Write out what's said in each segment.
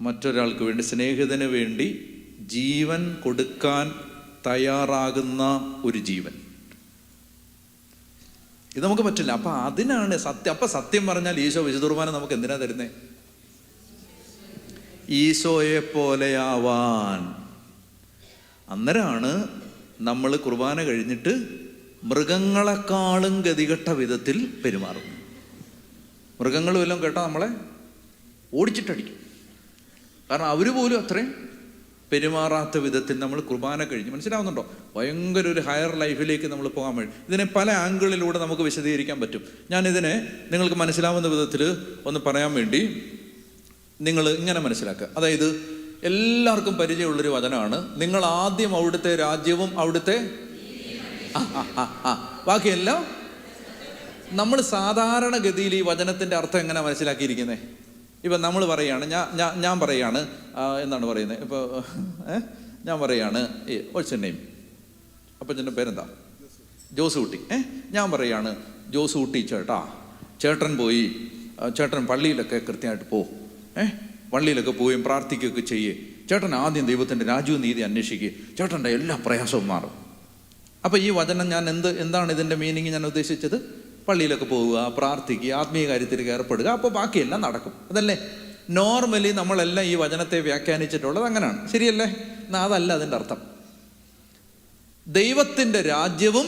മറ്റൊരാൾക്ക് വേണ്ടി, സ്നേഹിതന് വേണ്ടി ജീവൻ കൊടുക്കാൻ തയ്യാറാകുന്ന ഒരു ജീവൻ. ഇത് നമുക്ക് പറ്റില്ല. അപ്പൊ അതിനാണ് സത്യം. അപ്പൊ സത്യം പറഞ്ഞാൽ ഈശോ വിശുദ്ധ കുർബാന നമുക്ക് എന്തിനാ തരുന്നേ? ഈശോയെ പോലെയാവാൻ. അന്നേരമാണ് നമ്മൾ കുർബാന കഴിഞ്ഞിട്ട് മൃഗങ്ങളെക്കാളും ഗതികെട്ട വിധത്തിൽ പെരുമാറും. മൃഗങ്ങൾ വല്ലതും കേട്ടാൽ നമ്മളെ ഓടിച്ചിട്ടടിക്കും. കാരണം അവർ പോലും അത്രയും പെരുമാറാത്ത വിധത്തിൽ നമ്മൾ കുർബാന കഴിഞ്ഞ്. മനസ്സിലാവുന്നുണ്ടോ? ഭയങ്കര ഒരു ഹയർ ലൈഫിലേക്ക് നമ്മൾ പോകാൻ വേണ്ടി ഇതിനെ പല ആംഗിളിലൂടെ നമുക്ക് വിശദീകരിക്കാൻ പറ്റും. ഞാനിതിനെ നിങ്ങൾക്ക് മനസ്സിലാവുന്ന വിധത്തിൽ ഒന്ന് പറയാൻ വേണ്ടി നിങ്ങൾ ഇങ്ങനെ മനസ്സിലാക്കുക. അതായത് എല്ലാവർക്കും പരിചയമുള്ളൊരു വചനമാണ്, നിങ്ങൾ ആദ്യം അവിടുത്തെ രാജ്യവും അവിടുത്തെ ബാക്കിയെല്ലാം. നമ്മൾ സാധാരണഗതിയിൽ ഈ വചനത്തിൻ്റെ അർത്ഥം എങ്ങനെ മനസ്സിലാക്കിയിരിക്കുന്നത്? ഇപ്പം നമ്മൾ പറയുകയാണ്, ഞാൻ പറയുകയാണ്, എന്താണ് പറയുന്നത്, ഇപ്പോൾ ഞാൻ പറയുകയാണ് വാട്ട്സ് നെയിം, അപ്പച്ചൻ്റെ പേരെന്താ? ജോസ് കുട്ടി. ഞാൻ പറയുകയാണ്, ജോസ് കുട്ടി ചേട്ടൻ പോയി, ചേട്ടൻ പള്ളിയിലൊക്കെ കൃത്യമായിട്ട് പള്ളിയിലൊക്കെ പോയി പ്രാർത്ഥിക്കുകയൊക്കെ ചെയ്യേ. ചേട്ടൻ ആദ്യം ദൈവത്തിൻ്റെ രാജ്യവും നീതി അന്വേഷിക്കുക, ചേട്ടൻ്റെ എല്ലാ പ്രയാസവും മാറും. അപ്പോൾ ഈ വചനം ഞാൻ എന്താണ് ഇതിൻ്റെ മീനിങ് ഞാൻ ഉദ്ദേശിച്ചത്? പള്ളിയിലൊക്കെ പോവുക, പ്രാർത്ഥിക്കുക, ആത്മീയ കാര്യത്തിലേക്ക് ഏർപ്പെടുക, അപ്പോൾ ബാക്കിയെല്ലാം നടക്കും. അതല്ലേ നോർമലി നമ്മളെല്ലാം ഈ വചനത്തെ വ്യാഖ്യാനിച്ചിട്ടുള്ളത്? അങ്ങനെയാണ്, ശരിയല്ലേ? എന്നാൽ അതല്ല അതിൻ്റെ അർത്ഥം. ദൈവത്തിൻ്റെ രാജ്യവും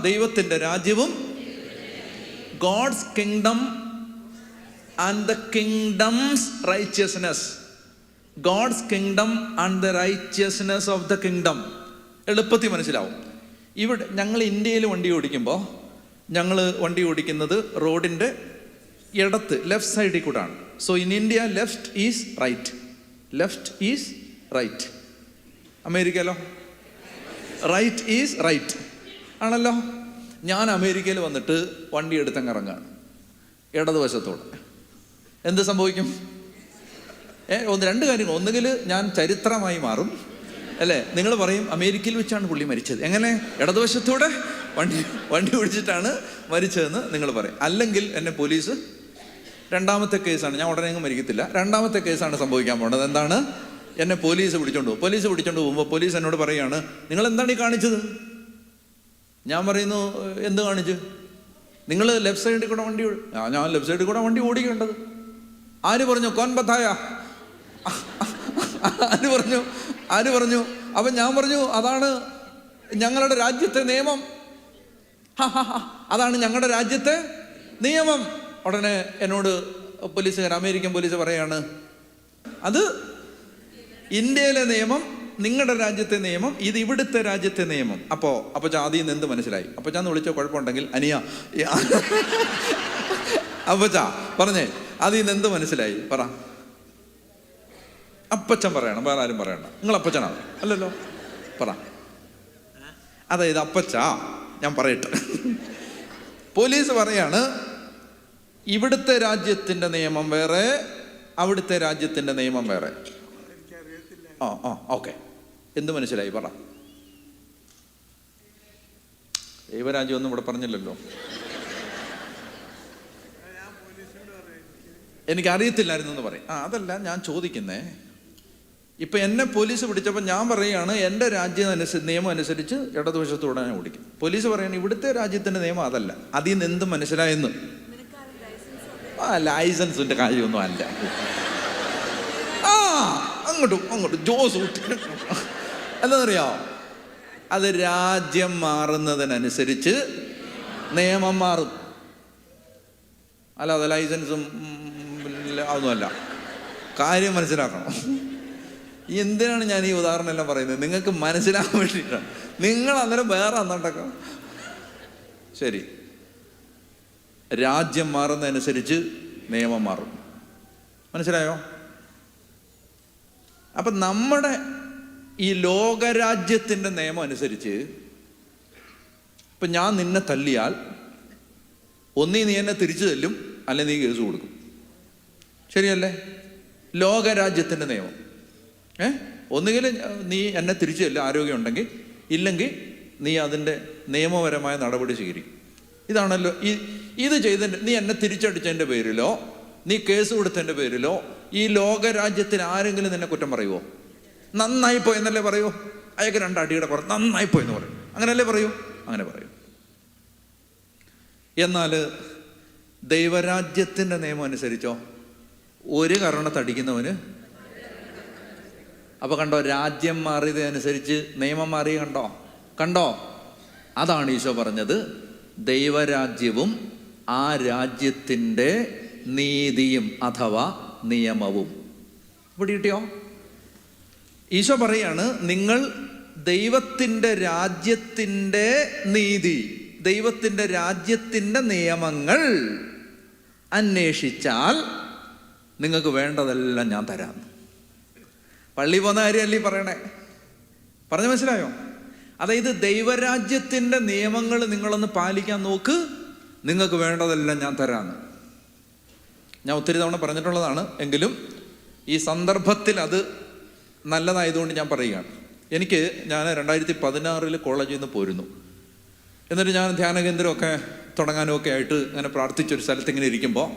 ദൈവത്തിൻ്റെ രാജ്യവും God's kingdom and the kingdom's righteousness. God's kingdom and the righteousness of the kingdom. എളുപ്പത്തിൽ മനസ്സിലാവും. ഇവിടെ ഞങ്ങൾ ഇന്ത്യയിൽ വണ്ടി ഓടിക്കുമ്പോൾ ഞങ്ങൾ വണ്ടി ഓടിക്കുന്നത് റോഡിൻ്റെ ഇടത്ത് ലെഫ്റ്റ് സൈഡിൽ കൂടാണ്. So in India left is right. അമേരിക്കയിലോ റൈറ്റ് ഈസ് റൈറ്റ് ആണല്ലോ. ഞാൻ അമേരിക്കയിൽ വന്നിട്ട് വണ്ടി എടുത്തങ്ങ് ഇറങ്ങാണ് ഇടതുവശത്തോടെ. എന്ത് സംഭവിക്കും? രണ്ട് കാര്യങ്ങൾ. ഒന്നുകിൽ ഞാൻ ചരിത്രമായി മാറും, അല്ലേ? നിങ്ങൾ പറയും അമേരിക്കയിൽ വെച്ചാണ് പുള്ളി മരിച്ചത്. എങ്ങനെ? ഇടതുവശത്തൂടെ വണ്ടി ഓടിച്ചിട്ടാണ് മരിച്ചതെന്ന് നിങ്ങൾ പറയും. അല്ലെങ്കിൽ എന്നെ പോലീസ്, രണ്ടാമത്തെ കേസാണ്, ഞാൻ ഉടനെ അങ്ങ് മരിക്കത്തില്ല, രണ്ടാമത്തെ കേസാണ് സംഭവിക്കാൻ പോകുന്നത്. എന്താണ്? എന്നെ പോലീസ് പിടിച്ചോണ്ട് പോകുമ്പോൾ പോലീസ് എന്നോട് പറയുകയാണ്, നിങ്ങൾ എന്താണ് ഈ കാണിച്ചത്? ഞാൻ പറയുന്നു, എന്ത് കാണിച്ചു? നിങ്ങൾ ലെഫ്റ്റ് സൈഡിൽ കൂടെ ഞാൻ ലെഫ്റ്റ് സൈഡിൽ കൂടെ വണ്ടി ഓടിക്കേണ്ടത്. ആര് പറഞ്ഞു? കോൻ ബത്തായ? ആര് പറഞ്ഞു? അപ്പം ഞാൻ പറഞ്ഞു, അതാണ് ഞങ്ങളുടെ രാജ്യത്തെ നിയമം. അതാണ് ഞങ്ങളുടെ രാജ്യത്തെ നിയമം. ഉടനെ എന്നോട് പോലീസുകാർ, അമേരിക്കൻ പോലീസ് പറയാണ്, അത് ഇന്ത്യയിലെ നിയമം, നിങ്ങളുടെ രാജ്യത്തെ നിയമം, ഇത് ഇവിടുത്തെ രാജ്യത്തെ നിയമം. അപ്പോൾ അതിൽ നിന്ന് എന്ത് മനസ്സിലായി? അപ്പോൾ ഞാൻ വിളിച്ചോ, കുഴപ്പമുണ്ടെങ്കിൽ അനിയ അപ്പച്ചാ പറഞ്ഞേ, അതിൽ നിന്ന് എന്ത് മനസ്സിലായി? പറ. അപ്പച്ചൻ പറയണം, വേറെ ആരും പറയണ്ട. നിങ്ങൾ അപ്പച്ചനാണ് അല്ലല്ലോ, പറ. അതായത് അപ്പച്ചാ, ഞാൻ പറയട്ടെ, പോലീസ് പറയാണ്, ഇവിടുത്തെ രാജ്യത്തിൻ്റെ നിയമം വേറെ, അവിടുത്തെ രാജ്യത്തിൻ്റെ നിയമം വേറെ. ഓക്കെ, എന്ത് മനസ്സിലായി? പറ. ദൈവരാജ്യം ഒന്നും ഇവിടെ പറഞ്ഞില്ലല്ലോ. എനിക്കറിയത്തില്ലായിരുന്നു എന്ന് പറയും. അതല്ല ഞാൻ ചോദിക്കുന്നേ. ഇപ്പം എന്നെ പോലീസ് പിടിച്ചപ്പോൾ ഞാൻ പറയുകയാണ്, എൻ്റെ നിയമം അനുസരിച്ച് ഇടതുവശത്തൂടെ ഞാൻ ഓടിക്കും. പോലീസ് പറയാണ്, ഇവിടുത്തെ രാജ്യത്തിൻ്റെ നിയമം അതല്ല. അതിൽ നിന്ന് എന്ത് മനസ്സിലായെന്ന്? ലൈസൻസിൻ്റെ കാര്യമൊന്നും അല്ല. അങ്ങോട്ടും ജോസ് എന്താണെന്നറിയാമോ? അത് രാജ്യം മാറുന്നതിനനുസരിച്ച് നിയമം മാറും. അല്ലാതെ ലൈസൻസും അതൊന്നുമല്ല. കാര്യം മനസ്സിലാക്കണം. എന്തിനാണ് ഞാൻ ഈ ഉദാഹരണം എല്ലാം പറയുന്നത്? നിങ്ങൾക്ക് മനസ്സിലാക്കാൻ വേണ്ടിയിട്ടാണ്. നിങ്ങൾ അന്നേരം വേറെ അന്നുണ്ടാക്കാം. ശരി, രാജ്യം മാറുന്നതനുസരിച്ച് നിയമം മാറും. മനസ്സിലായോ? അപ്പം നമ്മുടെ ഈ ലോകരാജ്യത്തിൻ്റെ നിയമം അനുസരിച്ച് ഇപ്പം ഞാൻ നിന്നെ തല്ലിയാൽ ഒന്നീ നീ എന്നെ തിരിച്ചു തല്ലും, അല്ലെ നീ കേസ് കൊടുക്കും. ശരിയല്ലേ? ലോകരാജ്യത്തിൻ്റെ നിയമം. ഒന്നുകിൽ നീ എന്നെ തിരിച്ചു തല്ലും ആരോഗ്യം ഉണ്ടെങ്കിൽ, ഇല്ലെങ്കിൽ നീ അതിൻ്റെ നിയമപരമായ നടപടി സ്വീകരിക്കും. ഇതാണല്ലോ ഇത് ചെയ്തതിൻ്റെ. നീ എന്നെ തിരിച്ചടിച്ചതിൻ്റെ പേരിലോ നീ കേസ് കൊടുത്തതിൻ്റെ പേരിലോ ഈ ലോകരാജ്യത്തിന് ആരെങ്കിലും നിന്നെ കുറ്റം പറയുമോ? നന്നായിപ്പോയി എന്നല്ലേ പറയൂ. അയാൾക്ക് 2 അടിയുടെ പുറത്ത് നന്നായിപ്പോയി എന്ന് പറയും. അങ്ങനല്ലേ പറയൂ? അങ്ങനെ പറയും. എന്നാൽ ദൈവരാജ്യത്തിൻ്റെ നിയമം അനുസരിച്ചോ, ഒരു കരണത്തടിക്കുന്നവന്. അപ്പൊ കണ്ടോ, രാജ്യം മാറിയത് അനുസരിച്ച് നിയമം മാറി. കണ്ടോ അതാണ് ഈശോ പറഞ്ഞത്, ദൈവരാജ്യവും ആ രാജ്യത്തിൻ്റെ നീതിയും അഥവാ നിയമവും. ഇവിടെ കിട്ടിയോ? ഈശോ പറയാണ്, നിങ്ങൾ ദൈവത്തിൻ്റെ രാജ്യത്തിൻ്റെ നീതി, ദൈവത്തിൻ്റെ രാജ്യത്തിൻ്റെ നിയമങ്ങൾ അന്വേഷിച്ചാൽ നിങ്ങൾക്ക് വേണ്ടതെല്ലാം ഞാൻ തരാം. പള്ളി പോകുന്ന കാര്യമല്ലേ പറയണേ? പറഞ്ഞു മനസ്സിലായോ? അതായത് ദൈവരാജ്യത്തിൻ്റെ നിയമങ്ങൾ നിങ്ങളൊന്ന് പാലിക്കാൻ നോക്ക്, നിങ്ങൾക്ക് വേണ്ടതെല്ലാം ഞാൻ തരാമെന്ന്. ഞാൻ ഒത്തിരി തവണ പറഞ്ഞിട്ടുള്ളതാണ്, എങ്കിലും ഈ സന്ദർഭത്തിൽ അത് നല്ലതായതുകൊണ്ട് ഞാൻ പറയുകയാണ്. ഞാൻ 2016 കോളേജിൽ നിന്ന് പോരുന്നു. എന്നിട്ട് ഞാൻ ധ്യാനകേന്ദ്രമൊക്കെ തുടങ്ങാനുമൊക്കെ ആയിട്ട് ഇങ്ങനെ പ്രാർത്ഥിച്ചൊരു സ്ഥലത്ത് ഇങ്ങനെ ഇരിക്കുമ്പോൾ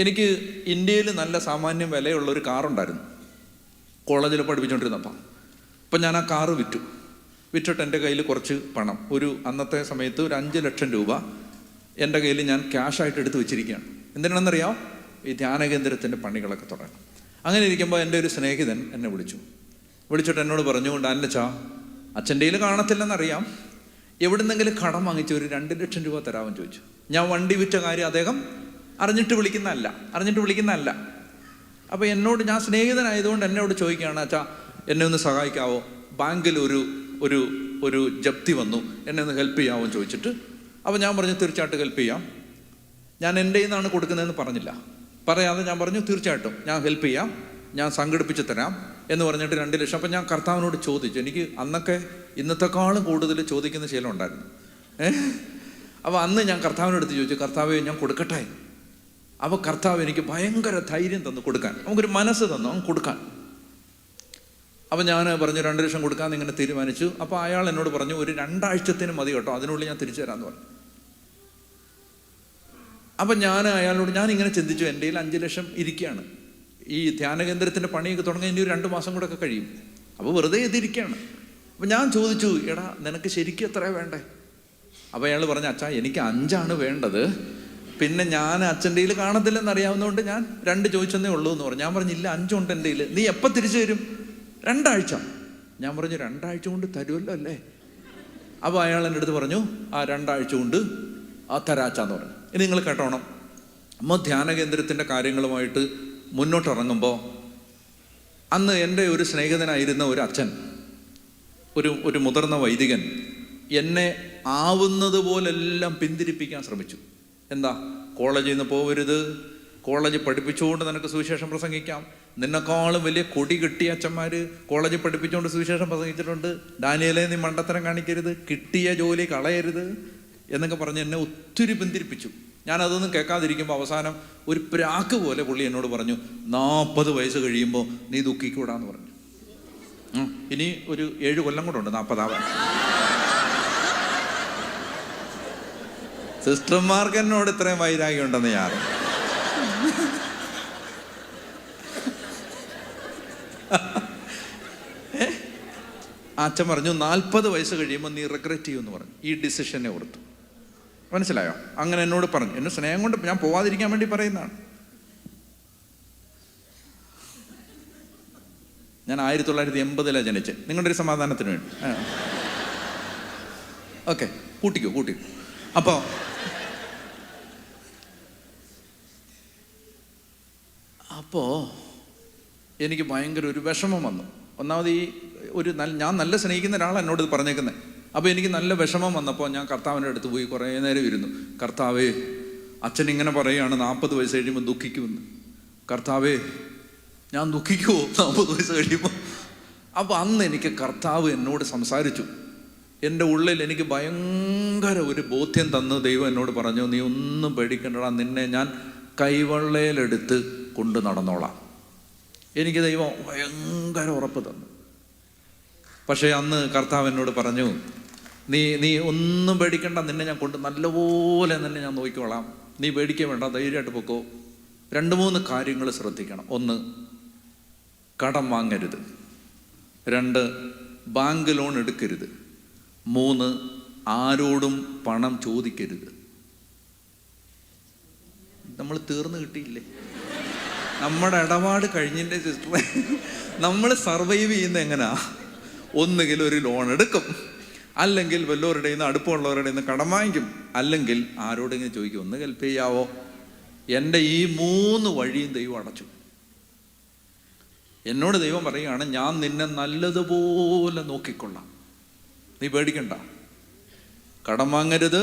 എനിക്ക് ഇന്ത്യയിൽ നല്ല സാമാന്യം വിലയുള്ളൊരു കാറുണ്ടായിരുന്നു കോളേജിൽ പഠിപ്പിച്ചുകൊണ്ടിരുന്നപ്പോൾ. അപ്പം ഞാൻ ആ കാറ് വിറ്റിട്ട് എൻ്റെ കയ്യിൽ കുറച്ച് പണം, അന്നത്തെ സമയത്ത് ഒരു 5 ലക്ഷം രൂപ എൻ്റെ കയ്യിൽ ഞാൻ ക്യാഷായിട്ട് എടുത്ത് വെച്ചിരിക്കുകയാണ്. എന്തിനാണെന്നറിയാം? ഈ ധ്യാനകേന്ദ്രത്തിൻ്റെ പണികളൊക്കെ തുടങ്ങണം. അങ്ങനെ ഇരിക്കുമ്പോൾ എൻ്റെ ഒരു സ്നേഹിതൻ എന്നെ വിളിച്ചിട്ട് എന്നോട് പറഞ്ഞു, ഡാനിലച്ചാ, അച്ഛൻ്റെ കയ്യിൽ കാണത്തില്ലെന്നറിയാം, എവിടുന്നെങ്കിലും കടം വാങ്ങിച്ച് ഒരു 2 ലക്ഷം രൂപ തരാമെന്ന് ചോദിച്ചു. ഞാൻ വണ്ടി വിറ്റ കാര്യം അദ്ദേഹം അറിഞ്ഞിട്ട് വിളിക്കുന്നതല്ല. അപ്പോൾ ഞാൻ സ്നേഹിതനായതുകൊണ്ട് എന്നോട് ചോദിക്കുകയാണ്, അച്ഛാ എന്നെ ഒന്ന് സഹായിക്കാവോ, ബാങ്കിൽ ഒരു ജപ്തി വന്നു, എന്നെ ഒന്ന് ഹെൽപ്പ് ചെയ്യാമോ എന്ന് ചോദിച്ചിട്ട്. അപ്പോൾ ഞാൻ പറഞ്ഞു, തീർച്ചയായിട്ടും ഹെൽപ്പ് ചെയ്യാം. ഞാൻ എൻ്റെ നിന്നാണ് കൊടുക്കുന്നതെന്ന് പറയാതെ ഞാൻ പറഞ്ഞു, തീർച്ചയായിട്ടും ഞാൻ ഹെൽപ്പ് ചെയ്യാം, ഞാൻ സംഘടിപ്പിച്ച് തരാം എന്ന് പറഞ്ഞിട്ട് 2 ലക്ഷം. അപ്പം ഞാൻ കർത്താവിനോട് ചോദിച്ചു. എനിക്ക് അന്നൊക്കെ ഇന്നത്തെക്കാളും കൂടുതൽ ചോദിക്കുന്ന ശീലം ഉണ്ടായിരുന്നു. അപ്പോൾ അന്ന് ഞാൻ കർത്താവിനടുത്ത് ചോദിച്ചു, കർത്താവേ ഞാൻ കൊടുക്കട്ടെ? അപ്പോൾ കർത്താവ് എനിക്ക് ഭയങ്കര ധൈര്യം തന്നു കൊടുക്കാൻ, നമുക്കൊരു മനസ്സ് തന്നു അവൻ കൊടുക്കാൻ. അപ്പം ഞാൻ പറഞ്ഞു 2 ലക്ഷം കൊടുക്കാമെന്ന് ഇങ്ങനെ തീരുമാനിച്ചു. അപ്പോൾ അയാൾ എന്നോട് പറഞ്ഞു, ഒരു 2 ആഴ്ചത്തിന് മതി കേട്ടോ, അതിനുള്ളിൽ ഞാൻ തിരിച്ചു തരാമെന്ന് പറഞ്ഞു. അപ്പം ഞാൻ അയാളോട് ഇങ്ങനെ ചിന്തിച്ചു, എൻ്റെ കയ്യിൽ 5 ലക്ഷം ഇരിക്കുകയാണ്, ഈ ധ്യാനകേന്ദ്രത്തിൻ്റെ പണിയൊക്കെ തുടങ്ങാൻ ഇനി ഒരു 2 മാസം കൂടെ ഒക്കെ കഴിയും, അപ്പോൾ വെറുതെ ഇതിരിക്കുകയാണ്. അപ്പം ഞാൻ ചോദിച്ചു, എടാ നിനക്ക് ശരിക്കും എത്രയാണ് വേണ്ടേ? അപ്പോൾ അയാൾ പറഞ്ഞു, അച്ഛാ എനിക്ക് 5 വേണ്ടത്, പിന്നെ ഞാൻ അച്ഛൻ്റെ കയ്യിൽ കാണത്തില്ലെന്ന് അറിയാവുന്നതുകൊണ്ട് ഞാൻ 2 ചോദിച്ചെന്നേ ഉള്ളൂ എന്ന് പറഞ്ഞു. ഞാൻ പറഞ്ഞില്ല, 5 ഉണ്ട് എൻ്റെ കയ്യിൽ, നീ എപ്പോൾ തിരിച്ചു തരും? 2 ആഴ്ച. ഞാൻ പറഞ്ഞു, 2 ആഴ്ച കൊണ്ട് തരുമല്ലോ അല്ലേ? അപ്പോൾ അയാൾ എൻ്റെ അടുത്ത് പറഞ്ഞു, ആ 2 ആഴ്ച കൊണ്ട് തരാച്ചാന്ന് പറഞ്ഞു. ഇനി നിങ്ങൾ കേട്ടോണം, നമ്മൾ ധ്യാനകേന്ദ്രത്തിൻ്റെ കാര്യങ്ങളുമായിട്ട് മുന്നോട്ടിറങ്ങുമ്പോൾ അന്ന് എൻ്റെ ഒരു സ്നേഹിതനായിരുന്ന ഒരു അച്ഛൻ, ഒരു മുതിർന്ന വൈദികൻ എന്നെ ആവുന്നത് പോലെല്ലാം പിന്തിരിപ്പിക്കാൻ ശ്രമിച്ചു. എന്താ? കോളേജിൽ നിന്ന് പോവരുത്, കോളേജ് പഠിപ്പിച്ചുകൊണ്ട് നിനക്ക് സുവിശേഷം പ്രസംഗിക്കാം, നിന്നെക്കാളും വലിയ കൊടി കിട്ടിയ അച്ഛന്മാർ കോളേജിൽ പഠിപ്പിച്ചുകൊണ്ട് സുവിശേഷം പ്രസംഗിച്ചിട്ടുണ്ട്, ഡാനിയേലേ നീ മണ്ടത്തരം കാണിക്കരുത്, കിട്ടിയ ജോലി കളയരുത് എന്നൊക്കെ പറഞ്ഞ് എന്നെ ഒത്തിരി പിന്തിരിപ്പിച്ചു. ഞാനതൊന്നും കേൾക്കാതിരിക്കുമ്പോൾ അവസാനം ഒരു പ്രാക്ക് പോലെ പുള്ളി എന്നോട് പറഞ്ഞു, 40 വയസ്സ് കഴിയുമ്പോൾ നീ ദുഃഖിക്കൂടാന്ന് പറഞ്ഞു. ഇനി ഒരു 7 കൊല്ലം കൂടെ ഉണ്ട് 40 ആവാൻ. സിസ്റ്റർമാർക്ക് എന്നോട് ഇത്രയും വൈരാഗ്യം ഉണ്ടെന്ന് ഞാൻ അച്ഛൻ പറഞ്ഞു, 40 വയസ്സ് കഴിയുമ്പോൾ നീ റിഗ്രറ്റ് ചെയ്യുമെന്ന് പറഞ്ഞു. ഈ ഡിസിഷനെ ഓർത്തു. മനസ്സിലായോ? അങ്ങനെ എന്നോട് പറഞ്ഞു. എന്നെ സ്നേഹം കൊണ്ട് ഞാൻ പോവാതിരിക്കാൻ വേണ്ടി പറയുന്നതാണ്. ഞാൻ 1980 ജനിച്ചത്, നിങ്ങളുടെ ഒരു സമാധാനത്തിന് വേണ്ടി. ഓക്കെ, കൂട്ടിക്കോ. അപ്പോൾ എനിക്ക് ഭയങ്കര ഒരു വിഷമം വന്നു. ഒന്നാമത് ഞാൻ നല്ല സ്നേഹിക്കുന്ന ഒരാളാണ് എന്നോട് ഇത് പറഞ്ഞേക്കുന്നത്. അപ്പോൾ എനിക്ക് നല്ല വിഷമം വന്നപ്പോൾ ഞാൻ കർത്താവിൻ്റെ അടുത്ത് പോയി കുറേ നേരം ഇരുന്നു. കർത്താവേ, അച്ഛൻ ഇങ്ങനെ പറയുകയാണ് 40 വയസ്സ് കഴിയുമ്പോൾ ദുഃഖിക്കുമെന്ന്. കർത്താവേ, ഞാൻ ദുഃഖിക്കുമോ 40 വയസ്സ് കഴിയുമ്പോൾ? അപ്പോൾ അന്ന് എനിക്ക് കർത്താവ് എന്നോട് സംസാരിച്ചു. എൻ്റെ ഉള്ളിൽ എനിക്ക് ഭയങ്കര ഒരു ബോധ്യം തന്ന് ദൈവം എന്നോട് പറഞ്ഞു, നീ ഒന്നും പേടിക്കണ്ടടാ, നിന്നെ ഞാൻ കൈവെള്ളയിലെടുത്ത് കൊണ്ട് നടന്നോളാം. എനിക്ക് ദൈവം ഭയങ്കര ഉറപ്പ് തന്നു. പക്ഷേ അന്ന് കർത്താവ് എന്നോട് പറഞ്ഞു, നീ ഒന്നും പേടിക്കണ്ട, നിന്നെ ഞാൻ നല്ലപോലെ നിന്നെ ഞാൻ നോക്കിക്കോളാം, നീ പേടിക്കാൻ വേണ്ട, ധൈര്യമായിട്ട് പൊക്കോ 2-3 കാര്യങ്ങൾ ശ്രദ്ധിക്കണം. 1, കടം വാങ്ങരുത്. 2, ബാങ്ക് ലോൺ എടുക്കരുത്. 3, ആരോടും പണം ചോദിക്കരുത്. നമ്മൾ തീർന്നു കിട്ടിയില്ലേ? നമ്മുടെ ഇടപാട് കഴിഞ്ഞിൻ്റെ സിസ്റ്ററെ. നമ്മൾ സർവൈവ് ചെയ്യുന്നത് എങ്ങനെയാ? ഒന്നുകിൽ ഒരു ലോൺ എടുക്കും, അല്ലെങ്കിൽ വല്ലവരുടെ നിന്ന്, അടുപ്പമുള്ളവരുടെ നിന്ന് കടം വാങ്ങിക്കും, അല്ലെങ്കിൽ ആരോടെങ്കിലും ചോദിക്കും, ഒന്ന് ഹെൽപ്പ് ചെയ്യാവോ? എൻ്റെ ഈ 3 വഴിയും ദൈവം അടച്ചു. എന്നോട് ദൈവം പറയുകയാണ്, ഞാൻ നിന്നെ നല്ലതുപോലെ നോക്കിക്കൊള്ളാം, നീ പേടിക്കണ്ട. കടം വാങ്ങരുത്,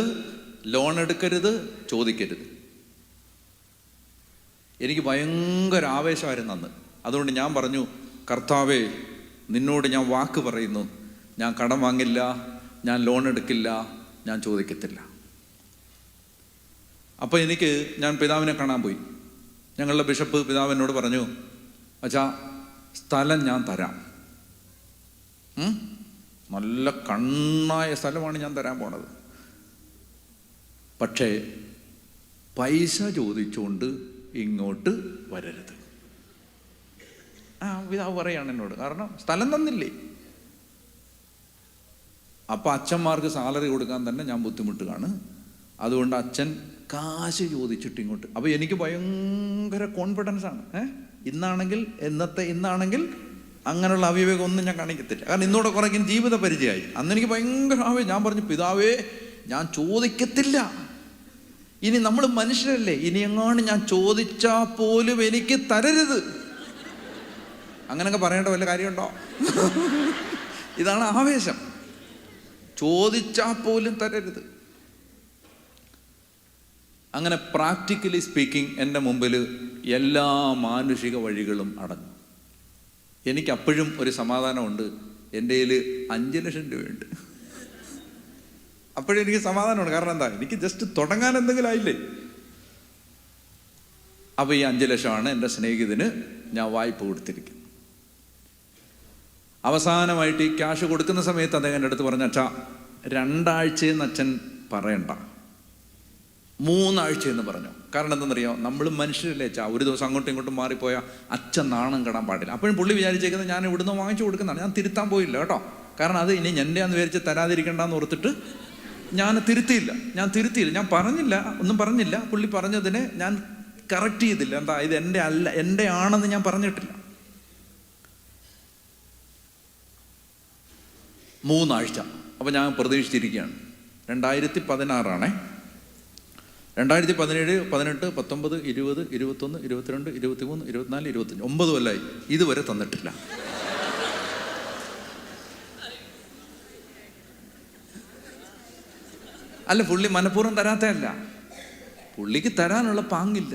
ലോൺ എടുക്കരുത്, ചോദിക്കരുത്. എനിക്ക് ഭയങ്കര ആവേശമായിരുന്നു അന്ന്. അതുകൊണ്ട് ഞാൻ പറഞ്ഞു, കർത്താവേ, നിന്നോട് ഞാൻ വാക്ക് പറയുന്നു, ഞാൻ കടം വാങ്ങില്ല, ഞാൻ ലോൺ എടുക്കില്ല, ഞാൻ ചോദിക്കത്തില്ല. അപ്പോൾ ഞാൻ പിതാവിനെ കാണാൻ പോയി. ഞങ്ങളുടെ ബിഷപ്പ് പിതാവിനോട് പറഞ്ഞു, അച്ഛാ, സ്ഥലം ഞാൻ തരാം, നല്ല കണ്ണായ സ്ഥലമാണ് ഞാൻ തരാൻ പോണത്, പക്ഷേ പൈസ ചോദിച്ചുകൊണ്ട് ഇങ്ങോട്ട് വരരുത്. പിതാവ് പറയാണ് എന്നോട്, കാരണം സ്ഥലം തന്നില്ലേ. അപ്പം അച്ഛന്മാർക്ക് സാലറി കൊടുക്കാൻ തന്നെ ഞാൻ ബുദ്ധിമുട്ട് കാണും. അതുകൊണ്ട് അച്ഛൻ കാശ് ചോദിച്ചിട്ട് ഇങ്ങോട്ട്. അപ്പോൾ എനിക്ക് ഭയങ്കര കോൺഫിഡൻസ് ആണ്. ഇന്നാണെങ്കിൽ അങ്ങനെയുള്ള അവിവേകം ഒന്നും ഞാൻ കാണിക്കത്തില്ല. കാരണം ഇന്നോടെ കുറയ്ക്കും ജീവിത പരിചയമായി. അന്ന് എനിക്ക് ഭയങ്കര ഞാൻ പറഞ്ഞു, പിതാവേ, ഞാൻ ചോദിക്കത്തില്ല. ഇനി നമ്മൾ മനുഷ്യരല്ലേ, ഇനി എങ്ങാണ്ട് ഞാൻ ചോദിച്ചാൽ പോലും എനിക്ക് തരരുത്. അങ്ങനെയൊക്കെ പറയേണ്ട വല്ല കാര്യമുണ്ടോ? ഇതാണ് ആവേശം. ചോദിച്ചാൽ പോലും തരരുത്. അങ്ങനെ പ്രാക്ടിക്കലി സ്പീക്കിംഗ് എൻ്റെ മുമ്പിൽ എല്ലാ മാനുഷിക വഴികളും അടഞ്ഞു. എനിക്കപ്പോഴും ഒരു സമാധാനമുണ്ട്, എൻ്റെ കയ്യിൽ 5 ലക്ഷം രൂപയുണ്ട്. അപ്പോഴെനിക്ക് സമാധാനമാണ്. കാരണം എന്താ, എനിക്ക് ജസ്റ്റ് തുടങ്ങാൻ എന്തെങ്കിലും ആയില്ലേ. അപ്പോൾ ഈ 5 ലക്ഷമാണ് എൻ്റെ സ്നേഹിതന് ഞാൻ വായ്പ കൊടുത്തിരിക്കുന്നത്. അവസാനമായിട്ട് ഈ ക്യാഷ് കൊടുക്കുന്ന സമയത്ത് അദ്ദേഹം എൻ്റെ അടുത്ത് പറഞ്ഞു, അച്ഛാ, 2 ആഴ്ചയെന്ന് അച്ഛൻ പറയണ്ട, 3 ആഴ്ചയെന്ന് പറഞ്ഞു. കാരണം എന്താണെന്നറിയാം, നമ്മൾ മനുഷ്യരല്ലേ അച്ഛാ, ഒരു ദിവസം അങ്ങോട്ടും ഇങ്ങോട്ടും മാറിപ്പോയാൽ അച്ഛൻ നാണം കെടാൻ പാടില്ല. അപ്പോഴും പുള്ളി വിചാരിച്ചേക്കുന്നത് ഞാൻ ഇവിടുന്ന് വാങ്ങിച്ചു കൊടുക്കുന്നതാണ്. ഞാൻ തിരുത്താൻ പോയില്ല കേട്ടോ. കാരണം അത് ഇനി എൻ്റെയാന്ന് വിചാരിച്ച് തരാതിരിക്കണ്ടെന്ന് ഓർത്തിട്ട് ഞാൻ തിരുത്തിയില്ല. ഞാൻ ഒന്നും പറഞ്ഞില്ല. പുള്ളി പറഞ്ഞതിനെ ഞാൻ കറക്റ്റ് ചെയ്തില്ല. എന്താ, ഇത് എൻ്റെ അല്ല, എൻ്റെ ആണെന്ന് ഞാൻ പറഞ്ഞിട്ടില്ല. 3 ആഴ്ച. അപ്പോൾ ഞാൻ പ്രതീക്ഷിച്ചിരിക്കുകയാണ്. 2016 2017, 18, 19, 20, 21, 22, 23, 24, 25 9 കൊല്ലമായി ഇതുവരെ തന്നിട്ടില്ല. അല്ല, പുള്ളി മനഃപൂർവ്വം തരാത്തതല്ല, പുള്ളിക്ക് തരാനുള്ള പാങ്ങില്ല,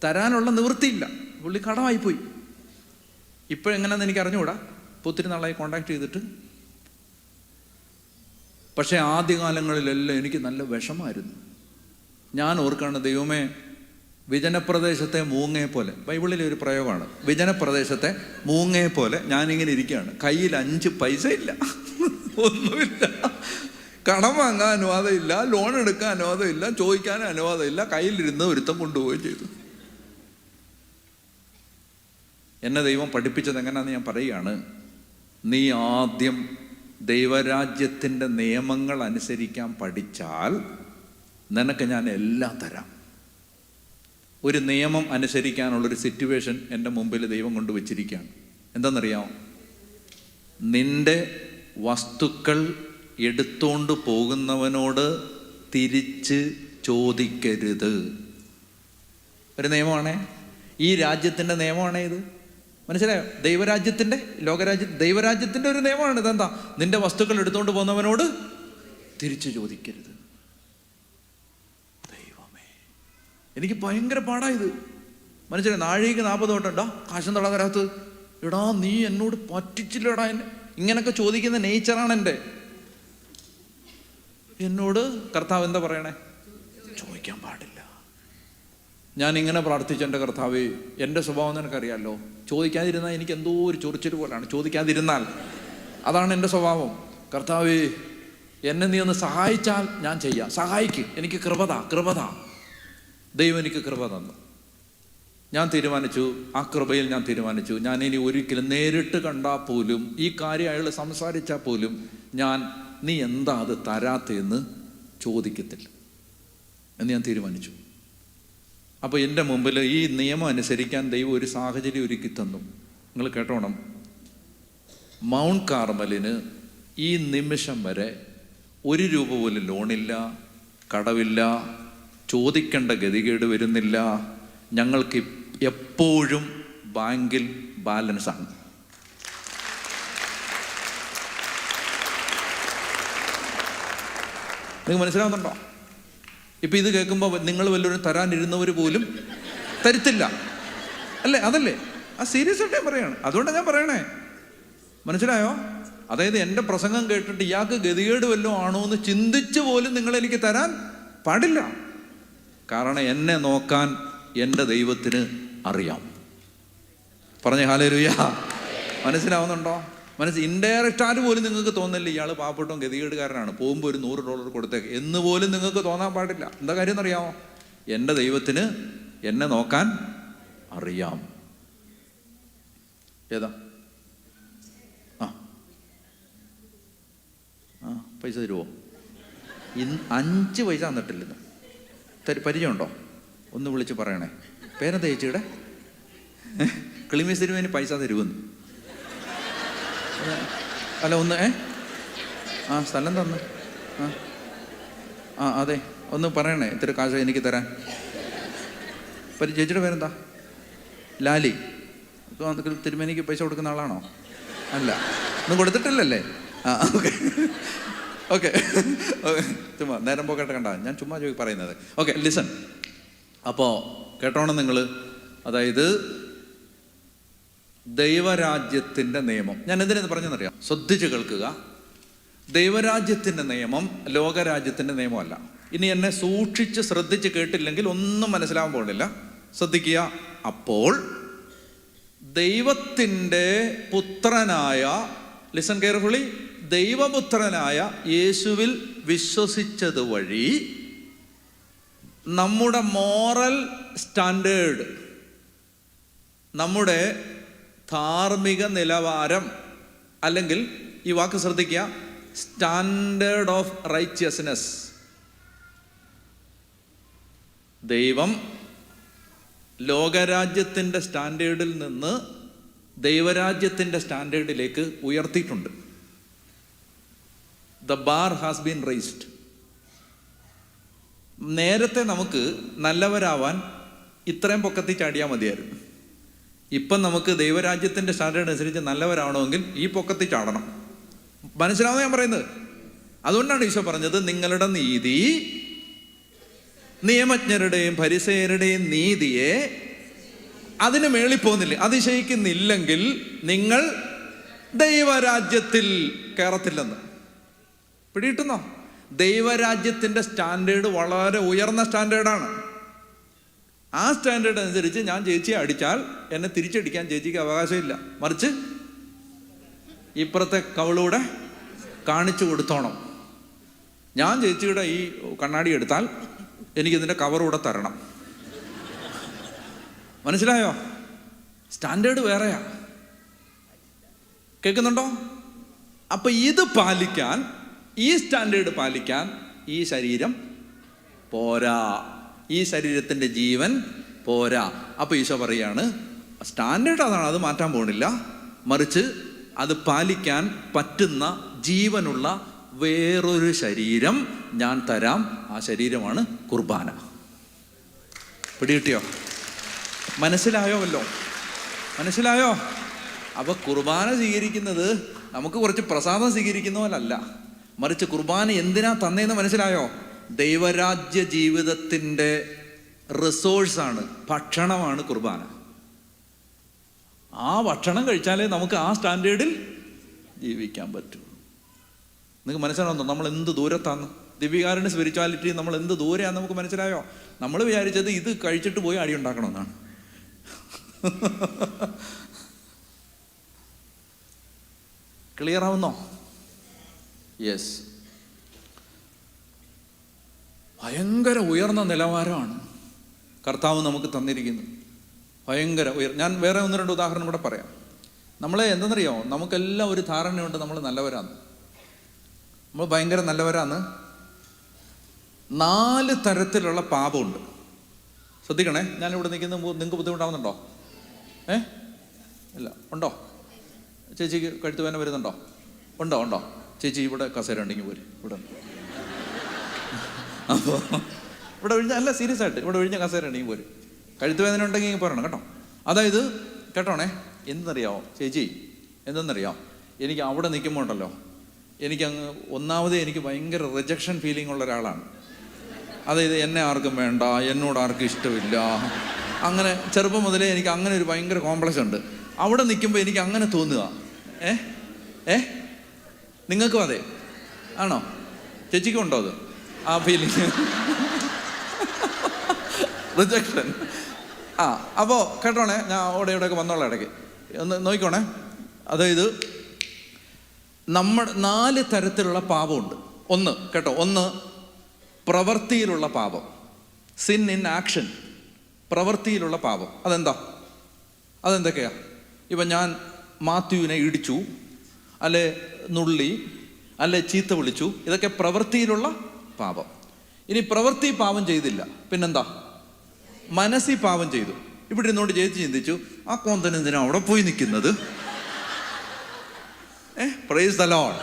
തരാനുള്ള നിവൃത്തിയില്ല. പുള്ളി കടമായിപ്പോയി. ഇപ്പോഴെങ്ങനെയാണെന്ന് എനിക്ക് അറിഞ്ഞുകൂടാ. ഇപ്പോൾ ഒത്തിരി നാളായി കോണ്ടാക്ട് ചെയ്തിട്ട്. പക്ഷേ ആദ്യകാലങ്ങളിലെല്ലാം എനിക്ക് നല്ല വിഷമായിരുന്നു. ഞാൻ ഓർക്കാണ്, ദൈവമേ, വിജനപ്രദേശത്തെ മൂങ്ങയെ പോലെ, ബൈബിളിലെ ഒരു പ്രയോഗമാണ്, വിജനപ്രദേശത്തെ മൂങ്ങയെ പോലെ ഞാനിങ്ങനെ ഇരിക്കുകയാണ്. കയ്യിൽ 5 പൈസ ഇല്ല, ഒന്നുമില്ല, കടം വാങ്ങാൻ അനുവാദമില്ല, ലോൺ എടുക്കാൻ അനുവാദമില്ല, ചോദിക്കാൻ അനുവാദമില്ല. കയ്യിലിരുന്ന് ഒരുത്തം കൊണ്ടുപോവുകയും ചെയ്തു. എന്നെ ദൈവം പഠിപ്പിച്ചത് എങ്ങനെയാണെന്ന് ഞാൻ പറയുകയാണ്. നീ ആദ്യം ദൈവരാജ്യത്തിൻ്റെ നിയമങ്ങൾ അനുസരിക്കാൻ പഠിച്ചാൽ നിനക്ക് ഞാൻ എല്ലാം തരാം. ഒരു നിയമം അനുസരിക്കാനുള്ളൊരു സിറ്റുവേഷൻ എൻ്റെ മുമ്പിൽ ദൈവം കൊണ്ടുവച്ചിരിക്കുകയാണ്. എന്താണെന്നറിയാമോ? നിന്റെ വസ്തുക്കൾ എടുത്തോണ്ട് പോകുന്നവനോട് തിരിച്ച് ചോദിക്കരുത്. ഒരു നിയമമാണേ, ഈ രാജ്യത്തിൻ്റെ നിയമമാണേ ഇത്. മനസ്സിലായോ? ദൈവരാജ്യത്തിൻ്റെ ഒരു നിയമമാണ് ഇതെന്താ? നിന്റെ വസ്തുക്കൾ എടുത്തുകൊണ്ട് പോകുന്നവനോട് തിരിച്ചു ചോദിക്കരുത്. ദൈവമേ, എനിക്ക് ഭയങ്കര പാടായത്. മനസ്സിലായി? നാഴിക 40 തൊട്ടുണ്ടോ കാശം തളകരാത്ത്. എടാ, നീ എന്നോട് പറ്റിച്ചില്ലടാ, ഇങ്ങനൊക്കെ ചോദിക്കുന്ന നേച്ചറാണ് എൻ്റെ. എന്നോട് കർത്താവ് എന്താ പറയണേ? ചോദിക്കാൻ പാടില്ല. ഞാനിങ്ങനെ പ്രാർത്ഥിച്ച എൻ്റെ കർത്താവേ, എൻ്റെ സ്വഭാവം നിനക്കറിയാമല്ലോ. ചോദിക്കാതിരുന്നാൽ എനിക്ക് എന്തോ ഒരു ചൊറിച്ചിൽ പോലാണ്. ചോദിക്കാതിരുന്നാൽ അതാണ് എൻ്റെ സ്വഭാവം. കർത്താവേ, എന്നെ നീ ഒന്ന് സഹായിച്ചാൽ ഞാൻ ചെയ്യാം. സഹായിക്ക്, എനിക്ക് കൃപത. ദൈവം എനിക്ക് കൃപ തന്നു. ഞാൻ തീരുമാനിച്ചു, ആ കൃപയിൽ ഞാൻ തീരുമാനിച്ചു, ഞാൻ ഇനി ഒരിക്കലും നേരിട്ട് കണ്ടാൽ പോലും, ഈ കാര്യം അയാൾ സംസാരിച്ചാൽ പോലും ഞാൻ നീ എന്താ അത് തരാത്തെന്ന് ചോദിക്കത്തില്ല എന്ന് ഞാൻ തീരുമാനിച്ചു. അപ്പോൾ എൻ്റെ മുമ്പിൽ ഈ നിയമം അനുസരിക്കാൻ ദൈവം ഒരു സാഹചര്യം ഒരുക്കി തന്നു. നിങ്ങൾ കേട്ടോണം, മൗണ്ട് കാർമലിന് ഈ നിമിഷം വരെ 1 രൂപ പോലും ലോണില്ല, കടവില്ല, ചോദിക്കേണ്ട ഗതികേട് വരുന്നില്ല. ഞങ്ങൾക്ക് എപ്പോഴും ബാങ്കിൽ ബാലൻസാണ്. നിങ്ങൾക്ക് മനസ്സിലാവുന്നുണ്ടോ? ഇപ്പം ഇത് കേൾക്കുമ്പോൾ നിങ്ങൾ വല്ലവരും തരാനിരുന്നവർ പോലും തരത്തില്ല അല്ലേ? അതല്ലേ? ആ സീരിയസ് ആയിട്ട് ഞാൻ പറയാണ്. അതുകൊണ്ടാണ് ഞാൻ പറയണേ, മനസ്സിലായോ? അതായത് എൻ്റെ പ്രസംഗം കേട്ടിട്ട് ഇയാൾക്ക് ഗതികേട് വല്ലതും ആണോ എന്ന് ചിന്തിച്ച് പോലും നിങ്ങൾ എനിക്ക് തരാൻ പാടില്ല. കാരണം എന്നെ നോക്കാൻ എൻ്റെ ദൈവത്തിന് അറിയാം. പറഞ്ഞ ഹല്ലേലൂയ. മനസ്സിലാവുന്നുണ്ടോ? ഇൻഡയറക്റ്റ് ആയിട്ട് പോലും നിങ്ങൾക്ക് തോന്നില്ല ഇയാൾ പാവപ്പെട്ടോ ഗതികേടുകാരനാണ്, പോകുമ്പോൾ ഒരു $100 കൊടുത്തേക്ക് എന്ന് പോലും നിങ്ങൾക്ക് തോന്നാൻ പാടില്ല. എന്താ കാര്യം എന്നറിയാമോ? എൻ്റെ ദൈവത്തിന് എന്നെ നോക്കാൻ അറിയാം. ഏതാ? പൈസ തരുമോ? 5 പൈസ തന്നിട്ടില്ലെന്ന് പരിചയമുണ്ടോ? ഒന്ന് വിളിച്ച് പറയണേ. പേരെന്താ ചേച്ചിയുടെ? കിളിമീസ് തരുവേന് പൈസ തരുമെന്ന്. അല്ല ഒന്ന് സ്ഥലം തന്ന് അതെ, ഒന്ന് പറയണേ, ഇത്തിരി കാശ് എനിക്ക് തരാൻ. ചേച്ചിയുടെ പേരെന്താ? ലാലി. തിരുമേനിക്ക് പൈസ കൊടുക്കുന്ന ആളാണോ? അല്ല, ഒന്നും കൊടുത്തിട്ടില്ലല്ലേ? ഓക്കെ ഓക്കെ ചുമ്മാ നേരം പോക്കട്ടെ, കണ്ട ഞാൻ ചുമ്മാ പറയുന്നത്. Okay, listen. അപ്പോൾ കേട്ടോണം നിങ്ങൾ, അതായത് ദൈവരാജ്യത്തിൻ്റെ നിയമം ഞാൻ എന്തിനെന്ന് പറഞ്ഞെന്നറിയാം? ശ്രദ്ധിച്ച് കേൾക്കുക. ദൈവരാജ്യത്തിൻ്റെ നിയമം ലോകരാജ്യത്തിൻ്റെ നിയമമല്ല. ഇനി എന്നെ സൂക്ഷിച്ച് ശ്രദ്ധിച്ച് കേട്ടില്ലെങ്കിൽ ഒന്നും മനസ്സിലാവാൻ പോകുന്നില്ല. ശ്രദ്ധിക്കുക. അപ്പോൾ ദൈവത്തിൻ്റെ പുത്രനായ, ലിസൺ കെയർഫുള്ളി, ദൈവപുത്രനായ യേശുവിൽ വിശ്വസിച്ചത് വഴി നമ്മുടെ മോറൽ സ്റ്റാൻഡേർഡ്, നമ്മുടെ ധാർമ്മിക നിലവാരം, അല്ലെങ്കിൽ ഈ വാക്ക് ശ്രദ്ധിക്കുക, സ്റ്റാൻഡേർഡ് ഓഫ് റൈറ്റ്യസ്നെസ്, ദൈവം ലോകരാജ്യത്തിൻ്റെ സ്റ്റാൻഡേർഡിൽ നിന്ന് ദൈവരാജ്യത്തിൻ്റെ സ്റ്റാൻഡേർഡിലേക്ക് ഉയർത്തിയിട്ടുണ്ട്. The bar has been raised. നേരത്തെ നമുക്ക് നല്ലവരാവാൻ ഇത്രയും പൊക്കത്തിൽ ചാടിയാൽ മതിയായിരുന്നു. ഇപ്പം നമുക്ക് ദൈവരാജ്യത്തിൻ്റെ സ്റ്റാൻഡേർഡ് അനുസരിച്ച് നല്ലവരാവണമെങ്കിൽ ഈ പൊക്കത്തിൽ ചാടണം. മനസ്സിലാവുന്ന ഞാൻ പറയുന്നത്? അതുകൊണ്ടാണ് ഈശോ പറഞ്ഞത്, നിങ്ങളുടെ നീതി നിയമജ്ഞരുടെയും ഫരിസേയരുടെയും നീതിയെ അതിന് മേളിപ്പോന്നില്ല, അതിശയിക്കുന്നില്ലെങ്കിൽ നിങ്ങൾ ദൈവരാജ്യത്തിൽ കയറത്തില്ലെന്ന്. പിടിയിട്ടുന്നോ? ദൈവരാജ്യത്തിൻ്റെ സ്റ്റാൻഡേർഡ് വളരെ ഉയർന്ന സ്റ്റാൻഡേർഡാണ്. ആ സ്റ്റാൻഡേർഡ് അനുസരിച്ച് ഞാൻ ചേച്ചിയെ അടിച്ചാൽ എന്നെ തിരിച്ചടിക്കാൻ ചേച്ചിക്ക് അവകാശമില്ല. മറിച്ച് ഇപ്പുറത്തെ കവളൂടെ കാണിച്ചു കൊടുത്തോണം. ഞാൻ ചേച്ചിയുടെ ഈ കണ്ണാടി എടുത്താൽ എനിക്കിതിൻ്റെ കവറൂടെ തരണം. മനസ്സിലായോ? സ്റ്റാൻഡേർഡ് വേറെയാ. കേൾക്കുന്നുണ്ടോ? അപ്പൊ ഇത് പാലിക്കാൻ, ഈ സ്റ്റാൻഡേർഡ് പാലിക്കാൻ ഈ ശരീരം പോരാ, ഈ ശരീരത്തിൻ്റെ ജീവൻ പോരാ. അപ്പൊ ഈശോ പറയാണ്, സ്റ്റാൻഡേർഡ് അതാണ്, അത് മാറ്റാൻ പോണില്ല. മറിച്ച് അത് പാലിക്കാൻ പറ്റുന്ന ജീവനുള്ള വേറൊരു ശരീരം ഞാൻ തരാം. ആ ശരീരമാണ് കുർബാന. പിടികിട്ടിയോ? മനസ്സിലായോ? വല്ലോ മനസ്സിലായോ? അപ്പൊ കുർബാന സ്വീകരിക്കുന്നത് നമുക്ക് കുറച്ച് പ്രസാദം സ്വീകരിക്കുന്ന പോലല്ല, മറിച്ച് കുർബാന എന്തിനാ തന്നേന്ന് മനസ്സിലായോ? ദൈവരാജ്യ ജീവിതത്തിൻ്റെ റിസോഴ്സാണ്, ഭക്ഷണമാണ് കുർബാന. ആ ഭക്ഷണം കഴിച്ചാലേ നമുക്ക് ആ സ്റ്റാൻഡേർഡിൽ ജീവിക്കാൻ പറ്റൂ. നിങ്ങൾക്ക് മനസ്സിലാവുന്നോ നമ്മൾ എന്ത് ദൂരത്താന്ന്? ദിവ്യകാരുണ്യ സ്പിരിച്വാലിറ്റി നമ്മൾ എന്ത് ദൂരെയാന്ന് നമുക്ക് മനസ്സിലായോ? നമ്മൾ വിചാരിച്ചത് ഇത് കഴിച്ചിട്ട് പോയി അടി ഉണ്ടാക്കണമെന്നാണ്. ക്ലിയർ ആവുന്നോ? യെസ്. ഭയങ്കര ഉയർന്ന നിലവാരമാണ്. കർത്താവ് നമുക്ക് തന്നിരിക്കുന്നു. ഭയങ്കര ഞാൻ വേറെ 1-2 ഉദാഹരണം കൂടെ പറയാം. നമ്മളെ എന്തെന്നറിയോ, നമുക്കെല്ലാം ഒരു ധാരണയുണ്ട് നമ്മൾ നല്ലവരാന്ന്, നമ്മൾ ഭയങ്കര നല്ലവരാന്ന്. 4 തരത്തിലുള്ള പാപമുണ്ട്. ശ്രദ്ധിക്കണേ, ഞാനിവിടെ നിൽക്കുന്ന നിങ്ങൾക്ക് ബുദ്ധിമുട്ടാവുന്നുണ്ടോ? ഇല്ല, ഉണ്ടോ? ചേച്ചിക്ക് കഴുത്തുവേദന വരുന്നുണ്ടോ? ഉണ്ടോ? ചേച്ചി ഇവിടെ കസേര ഉണ്ടെങ്കിൽ പോര്, ഇവിടെ അപ്പോൾ ഇവിടെ ഒഴിഞ്ഞ, അല്ല സീരിയസ് ആയിട്ട്, ഇവിടെ ഒഴിഞ്ഞ കസേര ഉണ്ടെങ്കിൽ പോര്. കഴുത്തുവേദന ഉണ്ടെങ്കിൽ പറയണം കേട്ടോ. അതായത് കേട്ടോണേ, എന്തെന്നറിയാമോ ചേച്ചി, എന്തെന്നറിയാം, എനിക്ക് അവിടെ നിൽക്കുമ്പോൾ ഉണ്ടല്ലോ, എനിക്കങ്ങ് ഒന്നാമതേ എനിക്ക് ഭയങ്കര റിജക്ഷൻ ഫീലിംഗ് ഉള്ള ഒരാളാണ്. അതായത് എന്നെ ആർക്കും വേണ്ട, എന്നോട് ആർക്കും ഇഷ്ടമില്ല, അങ്ങനെ ചെറുപ്പം മുതലേ എനിക്ക് അങ്ങനെ ഒരു ഭയങ്കര കോംപ്ലക്സ് ഉണ്ട്. അവിടെ നിൽക്കുമ്പോൾ എനിക്ക് അങ്ങനെ തോന്നുക. നിങ്ങൾക്കും അതെ ആണോ? ചേച്ചിക്കും ഉണ്ടോ അത്, ആ ഫീലിംഗ്? റിജക്ഷൻ. അപ്പോൾ കേട്ടോണേ, ഞാൻ ഇവിടെയൊക്കെ വന്നോളാം ഇടയ്ക്ക്, ഒന്ന് നോക്കിക്കോണേ. അതായത് 4 തരത്തിലുള്ള പാപമുണ്ട്. ഒന്ന് പ്രവൃത്തിയിലുള്ള പാപം, സിൻ ഇൻ ആക്ഷൻ. പ്രവൃത്തിയിലുള്ള പാപം അതെന്തൊക്കെയാ? ഇപ്പം ഞാൻ മാത്യുവിനെ ഇടിച്ചു, അല്ലെ നുള്ളി, അല്ലെ ചീത്ത വിളിച്ചു, ഇതൊക്കെ പ്രവൃത്തിയിലുള്ള പാപം. ഇനി പ്രവൃത്തി പാപം ചെയ്തില്ല, പിന്നെന്താ? മനസ്സിൽ പാപം ചെയ്തു. ഇവിടെ ഇരുന്നോട് ചേച്ചി ചിന്തിച്ചു, ആ കോന്തൻ എന്തിനാ അവിടെ പോയി നിൽക്കുന്നത്? Praise the Lord.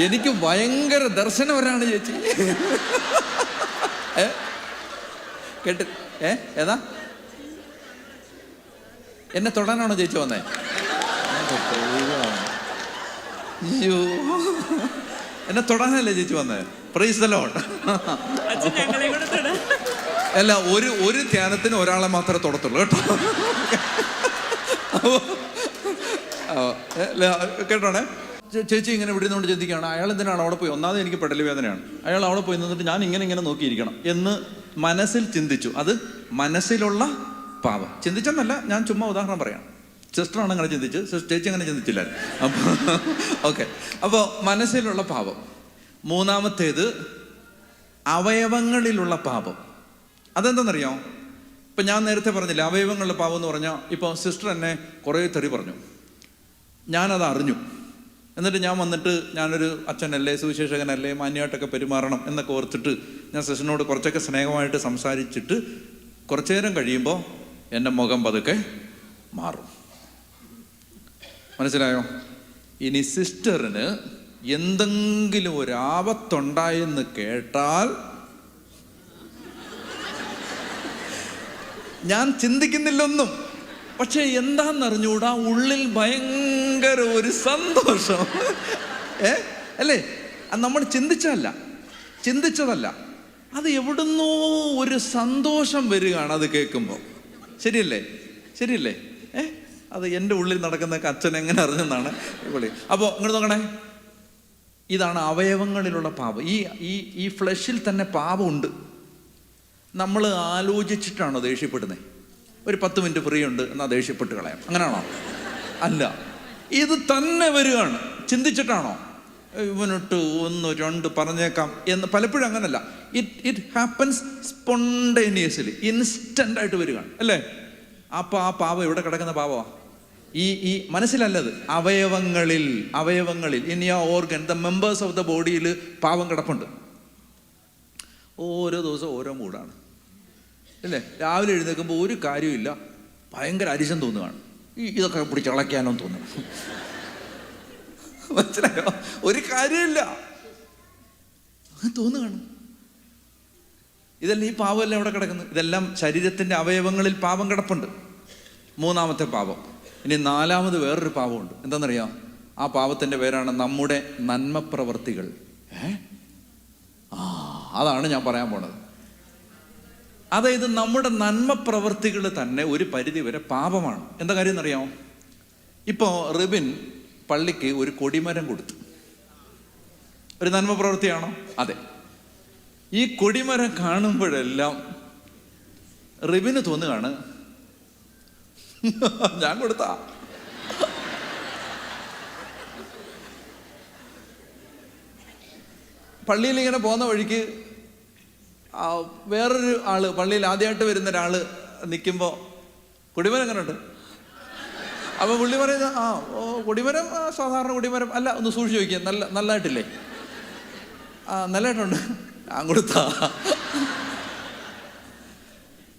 എനിക്ക് ഭയങ്കര ദർശനവരാണ് ചേച്ചി. കേട്ട് ഏതാ? എന്നെ തൊടാനാണോ ചേച്ചി വന്നേ? അയ്യോ, എന്നെ തൊടാനല്ലേ ചേച്ചി വന്നേ? Praise the Lord. അല്ല, ഒരു ധ്യാനത്തിന് ഒരാളെ മാത്രമേ തൊടത്തുള്ളൂ കേട്ടോ. കേട്ടോണേ, ചേച്ചി ഇങ്ങനെ വിടുന്നതുകൊണ്ട് ചിന്തിക്കുകയാണ്, അയാൾ എന്തിനാണ് അവിടെ പോയി? ഒന്നാമത് എനിക്ക് പെടൽ വേദനയാണ്, അയാൾ അവിടെ പോയി നിന്നിട്ട് ഞാൻ ഇങ്ങനെ നോക്കിയിരിക്കണം എന്ന് മനസ്സിൽ ചിന്തിച്ചു. അത് മനസ്സിലുള്ള പാപം. ചിന്തിച്ചെന്നല്ല, ഞാൻ ചുമ്മാ ഉദാഹരണം പറയാം. സിസ്റ്ററാണ് അങ്ങനെ ചിന്തിച്ച്, ചേച്ചി അങ്ങനെ ചിന്തിച്ചില്ല. അപ്പോൾ ഓക്കെ, അപ്പോൾ മനസ്സിലുള്ള പാപം. 3-ാമത്തേത് അവയവങ്ങളിലുള്ള പാപം. അതെന്താണെന്നറിയാമോ? ഇപ്പം ഞാൻ നേരത്തെ പറഞ്ഞില്ല, അവയവങ്ങളുടെ പാപം എന്ന് പറഞ്ഞാൽ, ഇപ്പോൾ സിസ്റ്റർ എന്നെ കുറേ തെറി പറഞ്ഞു, ഞാനത് അറിഞ്ഞു. എന്നിട്ട് ഞാൻ വന്നിട്ട്, ഞാനൊരു അച്ഛനല്ലേ, സുവിശേഷകനല്ലേ, മാന്യമായിട്ടൊക്കെ പെരുമാറണം എന്നൊക്കെ ഓർത്തിട്ട് ഞാൻ സിസ്റ്ററിനോട് കുറച്ചൊക്കെ സ്നേഹമായിട്ട് സംസാരിച്ചിട്ട് കുറച്ചു നേരം കഴിയുമ്പോൾ എൻ്റെ മുഖം പതുക്കെ മാറും. മനസ്സിലായോ? ഇനി സിസ്റ്ററിന് എന്തെങ്കിലും ഒരു ആപത്തുണ്ടായെന്ന് കേട്ടാൽ ഞാൻ ചിന്തിക്കുന്നില്ലൊന്നും, പക്ഷെ എന്താണെന്നറിഞ്ഞൂടാ, ഉള്ളിൽ ഭയങ്കര ഒരു സന്തോഷം. അല്ലേ? നമ്മൾ ചിന്തിച്ചതല്ല, അത് എവിടുന്നോ ഒരു സന്തോഷം വരികയാണ് അത് കേൾക്കുമ്പോൾ. ശരിയല്ലേ? അത് എൻ്റെ ഉള്ളിൽ നടക്കുന്നതൊക്കെ അച്ഛൻ എങ്ങനെ അറിഞ്ഞെന്നാണ് വിളി. അപ്പോൾ ഇങ്ങോട്ട് നോക്കണേ, ഇതാണ് അവയവങ്ങളിലുള്ള പാപം. ഈ ഫ്ലഷിൽ തന്നെ പാപമുണ്ട്. നമ്മൾ ആലോചിച്ചിട്ടാണോ ദേഷ്യപ്പെടുന്നത്? ഒരു 10 മിനിറ്റ് ഫ്രീ ഉണ്ട് എന്നാൽ ദേഷ്യപ്പെട്ട് കളയാം, അങ്ങനെയാണോ? അല്ല, ഇത് തന്നെ വരികയാണ്. ചിന്തിച്ചിട്ടാണോ ഇവനിട്ട് 1-2 പറഞ്ഞേക്കാം എന്ന്? പലപ്പോഴും അങ്ങനല്ല. ഇറ്റ് ഹാപ്പൻസ് സ്പോണ്ടേനിയസ്ലി, ഇൻസ്റ്റന്റ് ആയിട്ട് വരികയാണ്, അല്ലേ? അപ്പോൾ ആ പാപം എവിടെ കിടക്കുന്ന പാപമാണ്? ഈ മനസ്സിലല്ലത്, അവയവങ്ങളിൽ in your organ, the members of the ബോഡിയിൽ പാപം കിടപ്പുണ്ട്. ഓരോ ദിവസവും ഓരോ മൂടാണ്, അല്ലേ? രാവിലെ എഴുന്നേൽക്കുമ്പോൾ ഒരു കാര്യമില്ല, ഭയങ്കര അരിശം തോന്നുകയാണ്, ഇതൊക്കെ പിടിച്ച് ഇളക്കാനോ തോന്നുന്നു. മനസ്സിലായോ? ഒരു കാര്യമില്ല, തോന്നുകയാണ്. ഇതെല്ലാം ഈ പാപമെല്ലാം എവിടെ കിടക്കുന്നു? ഇതെല്ലാം ശരീരത്തിൻ്റെ അവയവങ്ങളിൽ പാപം കിടപ്പുണ്ട്. 3-ാമത്തെ പാപം. ഇനി 4-ാമത് വേറൊരു പാപമുണ്ട്. എന്താണെന്നറിയാം? ആ പാപത്തിൻ്റെ പേരാണ് നമ്മുടെ നന്മ പ്രവർത്തികൾ. അതാണ് ഞാൻ പറയാൻ പോണത്. അതായത് നമ്മുടെ നന്മ പ്രവർത്തികൾ തന്നെ ഒരു പരിധി വരെ പാപമാണ്. എന്താ കാര്യം എന്നറിയാമോ? ഇപ്പോൾ റിബിൻ പള്ളിക്ക് ഒരു കൊടിമരം കൊടുത്തു. ഒരു നന്മ പ്രവൃത്തിയാണോ? അതെ. ഈ കൊടിമരം കാണുമ്പോഴെല്ലാം റിബിന് തോന്നുകയാണ്, ഞാൻ കൊടുത്ത. പള്ളിയിൽ ഇങ്ങനെ പോകുന്ന വഴിക്ക് വേറൊരു ആള്, പള്ളിയിൽ ആദ്യമായിട്ട് വരുന്ന ഒരാള് നിൽക്കുമ്പോൾ കൊടിമരം എങ്ങനെ ഉണ്ട്? അപ്പോൾ പുള്ളി പറയുന്നത് കൊടിമരം സാധാരണ കൊടിമരം അല്ല, ഒന്ന് സൂക്ഷിച്ച് ചോദിക്കുക, നല്ലതായിട്ടില്ലേ? നല്ലതായിട്ടുണ്ട്. കൊടുത്താ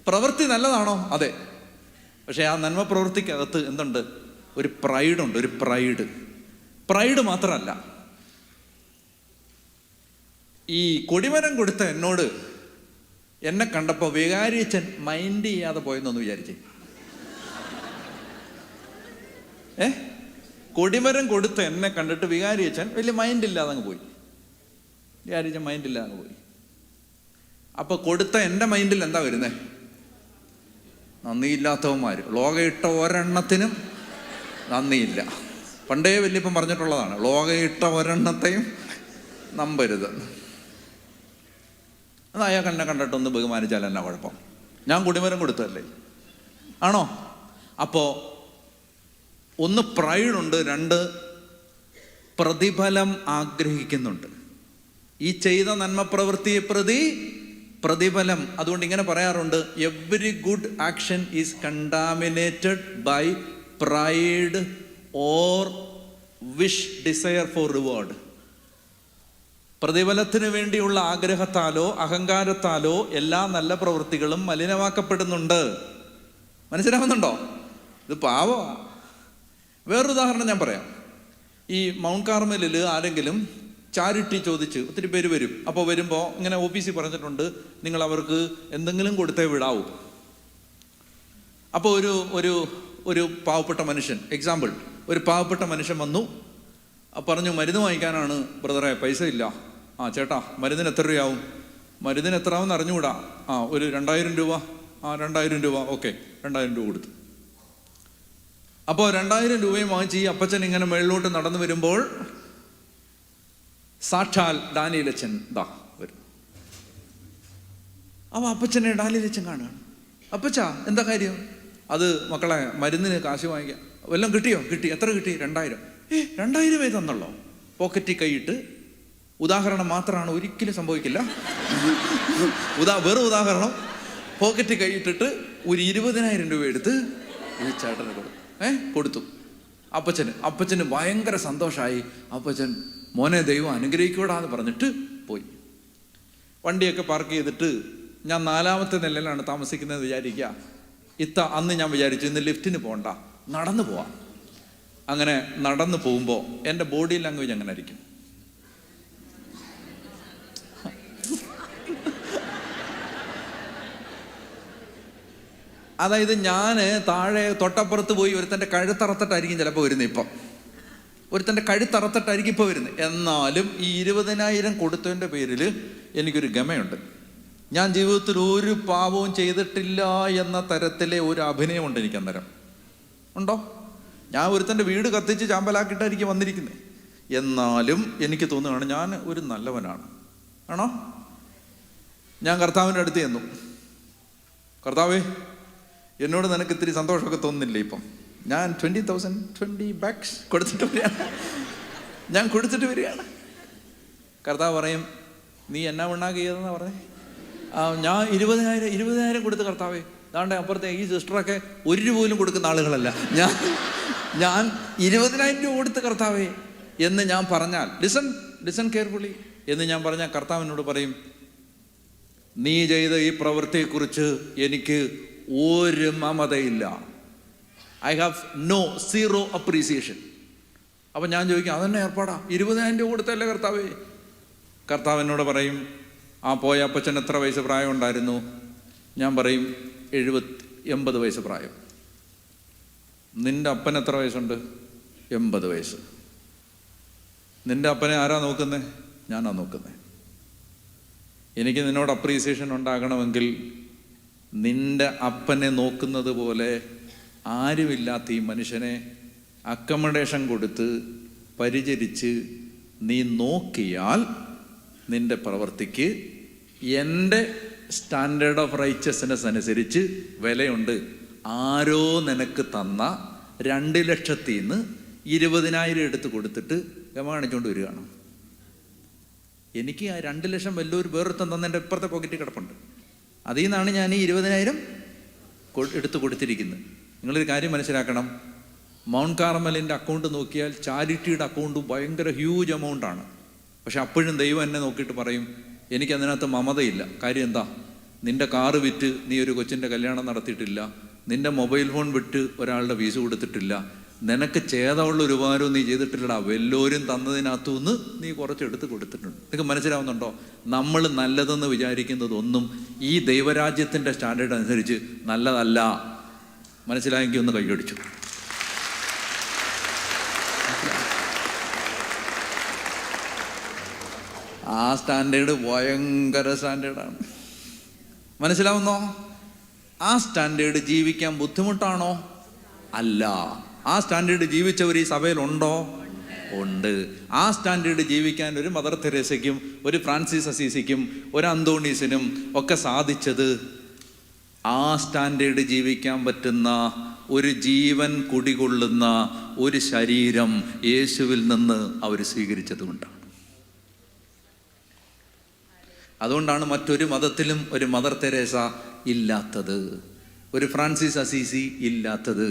പ്രവൃത്തി നല്ലതാണോ? അതെ. പക്ഷെ ആ നന്മ പ്രവൃത്തിക്കകത്ത് എന്തുണ്ട്? ഒരു പ്രൈഡുണ്ട്. ഒരു പ്രൈഡ് മാത്രമല്ല, ഈ കൊടിമരം കൊടുത്ത എന്നോട് എന്നെ കണ്ടപ്പോൾ വികാരിയച്ഛൻ മൈൻഡ് ചെയ്യാതെ പോയെന്നൊന്ന് വിചാരിച്ചേ. കൊടിമരം കൊടുത്ത എന്നെ കണ്ടിട്ട് വികാരിയച്ഛൻ വലിയ മൈൻഡില്ലാതെ അങ്ങ് പോയി. വികാരിയച്ഛൻ മൈൻഡില്ലാതെ അങ്ങ് പോയി. അപ്പൊ കൊടുത്ത എൻ്റെ മൈൻഡിൽ എന്താ വരുന്നേ? നന്ദിയില്ലാത്തവന്മാർ. ലോകയിട്ട ഒരെണ്ണത്തിനും നന്ദിയില്ല. പണ്ടേ വല്യപ്പം പറഞ്ഞിട്ടുള്ളതാണ്, ലോകയിട്ട ഒരെണ്ണത്തെയും നമ്പരുത്. അത് അയാൾക്ക് എന്നെ കണ്ടിട്ടൊന്ന് ബഹുമാനിച്ചാൽ എന്നാ കുഴപ്പം? ഞാൻ കൊടിമരം കൊടുത്തതല്ലേ? ആണോ? അപ്പോൾ ഒന്ന് പ്രൈഡുണ്ട്, രണ്ട് പ്രതിഫലം ആഗ്രഹിക്കുന്നുണ്ട്. ഈ ചെയ്ത നന്മ പ്രവൃത്തിയെ പ്രതി പ്രതിഫലം. അതുകൊണ്ട് ഇങ്ങനെ പറയാറുണ്ട്, every good action is contaminated by pride or wish desire for reward. പ്രതിഫലത്തിന് വേണ്ടിയുള്ള ആഗ്രഹത്താലോ അഹങ്കാരത്താലോ എല്ലാ നല്ല പ്രവൃത്തികളും മലിനമാക്കപ്പെടുന്നുണ്ട്. മനസ്സിലാവുന്നുണ്ടോ? ഇത് പാവമാണ്. വേറൊരു ഉദാഹരണം ഞാൻ പറയാം. ഈ മൗണ്ട് കാർമലിൽ ആരെങ്കിലും ചാരിറ്റി ചോദിച്ച് ഒത്തിരി പേര് വരും. അപ്പോൾ വരുമ്പോൾ ഇങ്ങനെ ഓഫീസിൽ പറഞ്ഞിട്ടുണ്ട്, നിങ്ങൾ അവർക്ക് എന്തെങ്കിലും കൊടുത്തേ വിടാവൂ. അപ്പോൾ ഒരു പാവപ്പെട്ട മനുഷ്യൻ, എക്സാമ്പിൾ, ഒരു പാവപ്പെട്ട മനുഷ്യൻ വന്നു, പറഞ്ഞു, മരുന്ന് വാങ്ങിക്കാനാണ് ബ്രദറെ, പൈസ ഇല്ല. ചേട്ടാ മരുന്നിന് എത്ര രൂപയാവും? മരുന്നിന് എത്ര ആവും അറിഞ്ഞുകൂടാ. ഒരു 2000 രൂപ. 2000 രൂപ. ഓക്കെ, 2000 രൂപ കൊടുത്തു. അപ്പോൾ 2000 രൂപയും വാങ്ങിച്ച് ഈ അപ്പച്ചൻ ഇങ്ങനെ മേളിലോട്ട് നടന്നു വരുമ്പോൾ സാക്ഷാൽ ഡാനിയേലച്ചൻ വരും. അപ്പോൾ അപ്പച്ചനെ ഡാനിയേലച്ചൻ കാണുകയാണ്. അപ്പച്ചാ എന്താ കാര്യം? അത് മക്കളെ, മരുന്നിന് കാശ് വാങ്ങിക്കാം. വല്ലതും കിട്ടിയോ? കിട്ടി. എത്ര കിട്ടി? 2000. 2000 തന്നുള്ളോ? പോക്കറ്റിൽ കൈയിട്ട്. ഉദാഹരണം മാത്രമാണ്, ഒരിക്കലും സംഭവിക്കില്ല. വെറും ഉദാഹരണം. പോക്കറ്റിൽ കൈയിട്ടിട്ട് ഒരു 20,000 രൂപ എടുത്ത് ഈ ചേട്ടന് കൊടുത്തു. അപ്പച്ചന് ഭയങ്കര സന്തോഷമായി. അപ്പച്ചൻ, മോനെ ദൈവം അനുഗ്രഹിക്കൂടാന്ന് പറഞ്ഞിട്ട് പോയി. വണ്ടിയൊക്കെ പാർക്ക് ചെയ്തിട്ട് ഞാൻ 4ാമത്തെ നിലയിലാണ് താമസിക്കുന്നത് വിചാരിക്കുക. അന്ന് ഞാൻ വിചാരിച്ചു ഇന്ന് ലിഫ്റ്റിന് പോകണ്ട, നടന്നു പോവാം. അങ്ങനെ നടന്നു പോകുമ്പോൾ എൻ്റെ ബോഡി ലാംഗ്വേജ് അങ്ങനെ ആയിരിക്കും. അതായത് ഞാൻ താഴെ തൊട്ടപ്പുറത്ത് പോയി ഒരുത്തൻ്റെ കഴുത്തറത്തിട്ടായിരിക്കും ചിലപ്പോൾ വരുന്നത്. ഇപ്പം ഒരുത്തൻ്റെ കഴുത്തറത്തിട്ടായിരിക്കും ഇപ്പോൾ വരുന്നത്. എന്നാലും ഈ 20,000 കൊടുത്തതിൻ്റെ പേരിൽ എനിക്കൊരു ഗമയുണ്ട്. ഞാൻ ജീവിതത്തിൽ ഒരു പാപവും ചെയ്തിട്ടില്ല എന്ന തരത്തിലെ ഒരു അഭിനയമുണ്ട് എനിക്ക് അന്നേരം. ഉണ്ടോ? ഞാൻ ഒരുത്തൻ്റെ വീട് കത്തിച്ച് ചാമ്പലാക്കിയിട്ടായിരിക്കും വന്നിരിക്കുന്നത്. എന്നാലും എനിക്ക് തോന്നുകയാണ് ഞാൻ ഒരു നല്ലവനാണ്. ആണോ? ഞാൻ കർത്താവിൻ്റെ അടുത്ത് ചെന്നു. കർത്താവേ, എന്നോട് നിനക്ക് ഇത്തിരി സന്തോഷമൊക്കെ തോന്നുന്നില്ലേ? ഇപ്പം ഞാൻ 20 ബാഗ്സ് കൊടുത്തിട്ട് വരികയാണ്. കർത്താവ് പറയും, നീ എന്നാ ഉണ്ടാക്കിയതെന്നാ പറഞ്ഞേ? ഞാൻ 20,000 കൊടുത്ത് കർത്താവേ. അതാണ്ട് അപ്പുറത്തെ ഈ സിസ്റ്ററൊക്കെ 1 രൂപ പോലും കൊടുക്കുന്ന ആളുകളല്ല. ഞാൻ 20,000 രൂപ കൊടുത്ത് കർത്താവേ എന്ന് ഞാൻ പറഞ്ഞാൽ, ലിസൺ കെയർഫുള്ളി എന്ന് ഞാൻ പറഞ്ഞാൽ കർത്താവിനോട് പറയും, നീ ചെയ്ത ഈ പ്രവൃത്തിയെക്കുറിച്ച് എനിക്ക് ഒരു മമതയില്ല. I have zero appreciation. അപ്പം ഞാൻ ചോദിക്കും, അതെന്നെ ഏർപ്പാടാ? 20,000 രൂപ കൊടുത്തല്ലേ കർത്താവേ? കർത്താവ് എന്നോട് പറയും, പോയ അപ്പച്ചൻ എത്ര വയസ്സ് പ്രായം ഉണ്ടായിരുന്നു? ഞാൻ പറയും 80 വയസ്സ് പ്രായം. നിൻ്റെ അപ്പൻ എത്ര വയസ്സുണ്ട്? 80 വയസ്സ്. നിൻ്റെ അപ്പനെ ആരാ നോക്കുന്നത്? ഞാനാ നോക്കുന്നത്. എനിക്ക് നിന്നോട് അപ്രീസിയേഷൻ ഉണ്ടാകണമെങ്കിൽ നിൻ്റെ അപ്പനെ നോക്കുന്നത് പോലെ ആരുമില്ലാത്ത ഈ മനുഷ്യനെ അക്കമഡേഷൻ കൊടുത്ത് പരിചരിച്ച് നീ നോക്കിയാൽ നിൻ്റെ പ്രവൃത്തിക്ക് എൻ്റെ സ്റ്റാൻഡേർഡ് ഓഫ് റൈച്ചസ്നെസ് അനുസരിച്ച് വിലയുണ്ട്. ആരോ നിനക്ക് തന്ന 2 ലക്ഷത്തിൽ നിന്ന് 20,000 എടുത്ത് കൊടുത്തിട്ട് ഗമ കാണിച്ചുകൊണ്ട് വരികയാണ്. എനിക്ക് ആ 2 ലക്ഷം വല്ലൊരു വേറൊരുത്തം തന്നെ എൻ്റെ ഇപ്പുറത്തെ പോക്കറ്റിൽ കിടപ്പുണ്ട്. അതിൽ നിന്നാണ് ഞാൻ ഈ 20,000 എടുത്തു കൊടുത്തിരിക്കുന്നത്. നിങ്ങളൊരു കാര്യം മനസ്സിലാക്കണം, മൗണ്ട് കാർമലിൻ്റെ അക്കൗണ്ട് നോക്കിയാൽ ചാരിറ്റിയുടെ അക്കൗണ്ട് ഭയങ്കര ഹ്യൂജ് എമൗണ്ടാണ്. പക്ഷെ അപ്പോഴും ദൈവം എന്നെ നോക്കിയിട്ട് പറയും, എനിക്കതിനകത്ത് മമതയില്ല. കാര്യം എന്താ? നിൻ്റെ കാറ് വിറ്റ് നീ ഒരു കൊച്ചിൻ്റെ കല്യാണം നടത്തിയിട്ടില്ല, നിൻ്റെ മൊബൈൽ ഫോൺ വിറ്റ് ഒരാളുടെ ഫീസ് കൊടുത്തിട്ടില്ല, നിനക്ക് ചേതമുള്ള ഒരു ഉപകാരവും നീ ചെയ്തിട്ടില്ലടാ. വല്ലോരും തന്നതിനകത്തുനിന്ന് നീ കുറച്ചെടുത്ത് കൊടുത്തിട്ടുണ്ട്. നിങ്ങൾക്ക് മനസ്സിലാവുന്നുണ്ടോ? നമ്മൾ നല്ലതെന്ന് വിചാരിക്കുന്നതൊന്നും ഈ ദൈവരാജ്യത്തിൻ്റെ സ്റ്റാൻഡേർഡ് അനുസരിച്ച് നല്ലതല്ല. മനസ്സിലായെങ്കിൽ ഒന്ന് കൈയടിച്ചു. ആ സ്റ്റാൻഡേർഡ് ഭയങ്കര സ്റ്റാൻഡേർഡാണ്. മനസ്സിലാവുന്നോ? ആ സ്റ്റാൻഡേർഡ് ജീവിക്കാൻ ബുദ്ധിമുട്ടാണോ? അല്ല. ആ സ്റ്റാൻഡേർഡ് ജീവിച്ചവർ ഈ സഭയിലുണ്ടോ? ഉണ്ട്. ആ സ്റ്റാൻഡേർഡ് ജീവിക്കാൻ ഒരു മദർ തെരേസയ്ക്കും ഒരു ഫ്രാൻസിസ് അസീസിക്കും ഒരു അന്തോണീസിനും ഒക്കെ സാധിച്ചത് ആ സ്റ്റാൻഡേർഡ് ജീവിക്കാൻ പറ്റുന്ന ഒരു ജീവൻ കുടികൊള്ളുന്ന ഒരു ശരീരം യേശുവിൽ നിന്ന് അവർ സ്വീകരിച്ചത് കൊണ്ടാണ്. അതുകൊണ്ടാണ് മറ്റൊരു മതത്തിലും ഒരു മദർ തെരേസ ഇല്ലാത്തത്, ഒരു ഫ്രാൻസിസ് അസീസി ഇല്ലാത്തത്,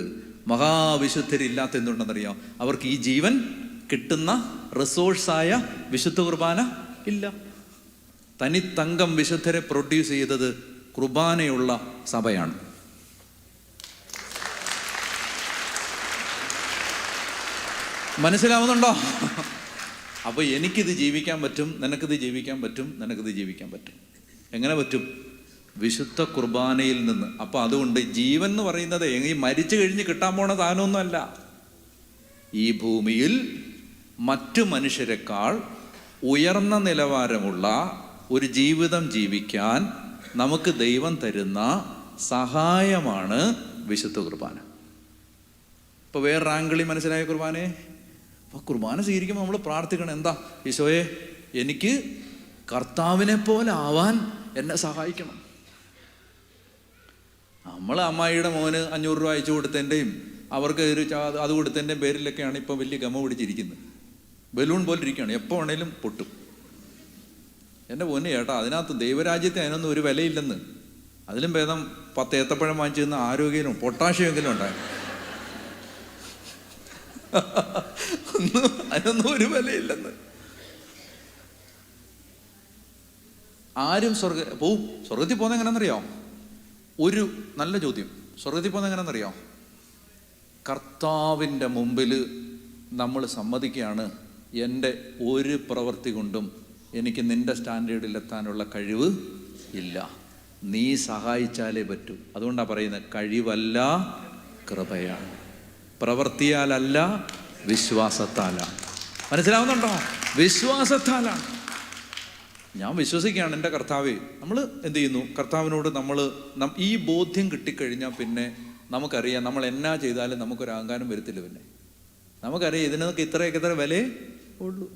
മഹാവിശുദ്ധരില്ലാത്ത. എന്തുകൊണ്ടെന്നറിയാം? അവർക്ക് ഈ ജീവൻ കിട്ടുന്ന റിസോഴ്സായ വിശുദ്ധ കുർബാന ഇല്ല. തനിത്തങ്കം വിശുദ്ധരെ പ്രൊഡ്യൂസ് ചെയ്തത് കുർബാനയുള്ള സഭയാണ്. മനസ്സിലാവുന്നുണ്ടോ? അപ്പോൾ എനിക്കിത് ജീവിക്കാൻ പറ്റും, നിനക്കിത് ജീവിക്കാൻ പറ്റും, നിനക്കിത് ജീവിക്കാൻ പറ്റും. എങ്ങനെ പറ്റും? വിശുദ്ധ കുർബാനയിൽ നിന്ന്. അപ്പോൾ അതുകൊണ്ട് ജീവൻ എന്ന് പറയുന്നത് ഈ മരിച്ചു കഴിഞ്ഞ് കിട്ടാൻ പോണ സാധനമൊന്നുമല്ല. ഈ ഭൂമിയിൽ മറ്റു മനുഷ്യരെക്കാൾ ഉയർന്ന നിലവാരമുള്ള ഒരു ജീവിതം ജീവിക്കാൻ നമുക്ക് ദൈവം തരുന്ന സഹായമാണ് വിശുദ്ധ കുർബാന. ഇപ്പോൾ വേറെ ആംഗിളിൽ മനസ്സിലായ കുർബാനയെ? അപ്പോൾ കുർബാന സ്വീകരിക്കുമ്പോൾ നമ്മൾ പ്രാർത്ഥിക്കണം, എന്താ? ഈശോയെ, എനിക്ക് കർത്താവിനെ പോലെ ആവാൻ എന്നെ സഹായിക്കണം. നമ്മൾ അമ്മായിയുടെ മോന് 500 രൂപ അയച്ചു കൊടുത്തതിൻ്റെയും അവർക്ക് അത് കൊടുത്തതിൻ്റെയും പേരിലൊക്കെയാണ് ഇപ്പോൾ വലിയ ഗമ പിടിച്ചിരിക്കുന്നത്. ബലൂൺ പോലെ ഇരിക്കുകയാണ്, എപ്പോൾ വേണേലും പൊട്ടും. എൻ്റെ പൊന്ന് ചേട്ടാ, അതിനകത്ത് ദൈവരാജ്യത്തെ അതിനൊന്നും ഒരു വിലയില്ലെന്ന്. അതിലും ഭേദം 10 ഏത്തപ്പഴം വാങ്ങിച്ചു തന്ന ആരോഗ്യവും പൊട്ടാഷ്യമെങ്കിലും ഉണ്ടായി. അതിനൊന്നും ഒരു വിലയില്ലെന്ന്. ആരും സ്വർഗത്തിൽ പോകുന്ന എങ്ങനെയാണെന്നറിയോ? ഒരു നല്ല ചോദ്യം. സ്വർഗത്തിൽ പോകുന്ന എങ്ങനെയാണെന്നറിയോ? കർത്താവിൻ്റെ മുമ്പിൽ നമ്മൾ സമ്മതിക്കുകയാണ്, എൻ്റെ ഒരു പ്രവൃത്തി കൊണ്ടും എനിക്ക് നിൻ്റെ സ്റ്റാൻഡേർഡിൽ എത്താനുള്ള കഴിവ് ഇല്ല, നീ സഹായിച്ചാലേ പറ്റൂ. അതുകൊണ്ടാണ് പറയുന്നത്, കഴിവല്ല കൃപയാണ്, പ്രവൃത്തിയാലല്ല വിശ്വാസത്താലാണ്. മനസ്സിലാവുന്നുണ്ടോ? വിശ്വാസത്താലാണ്. ഞാൻ വിശ്വസിക്കുകയാണ് എൻ്റെ കർത്താവേ. നമ്മൾ എന്ത് ചെയ്യുന്നു? കർത്താവിനോട് നമ്മൾ ഈ ബോധ്യം കിട്ടിക്കഴിഞ്ഞാൽ പിന്നെ നമുക്കറിയാം, നമ്മൾ എന്നാ ചെയ്താലും നമുക്കൊരു അഹങ്കാരം വരത്തില്ല. പിന്നെ നമുക്കറിയാം ഇതിനൊക്കെ ഇത്ര വിലയേ ഉള്ളൂ.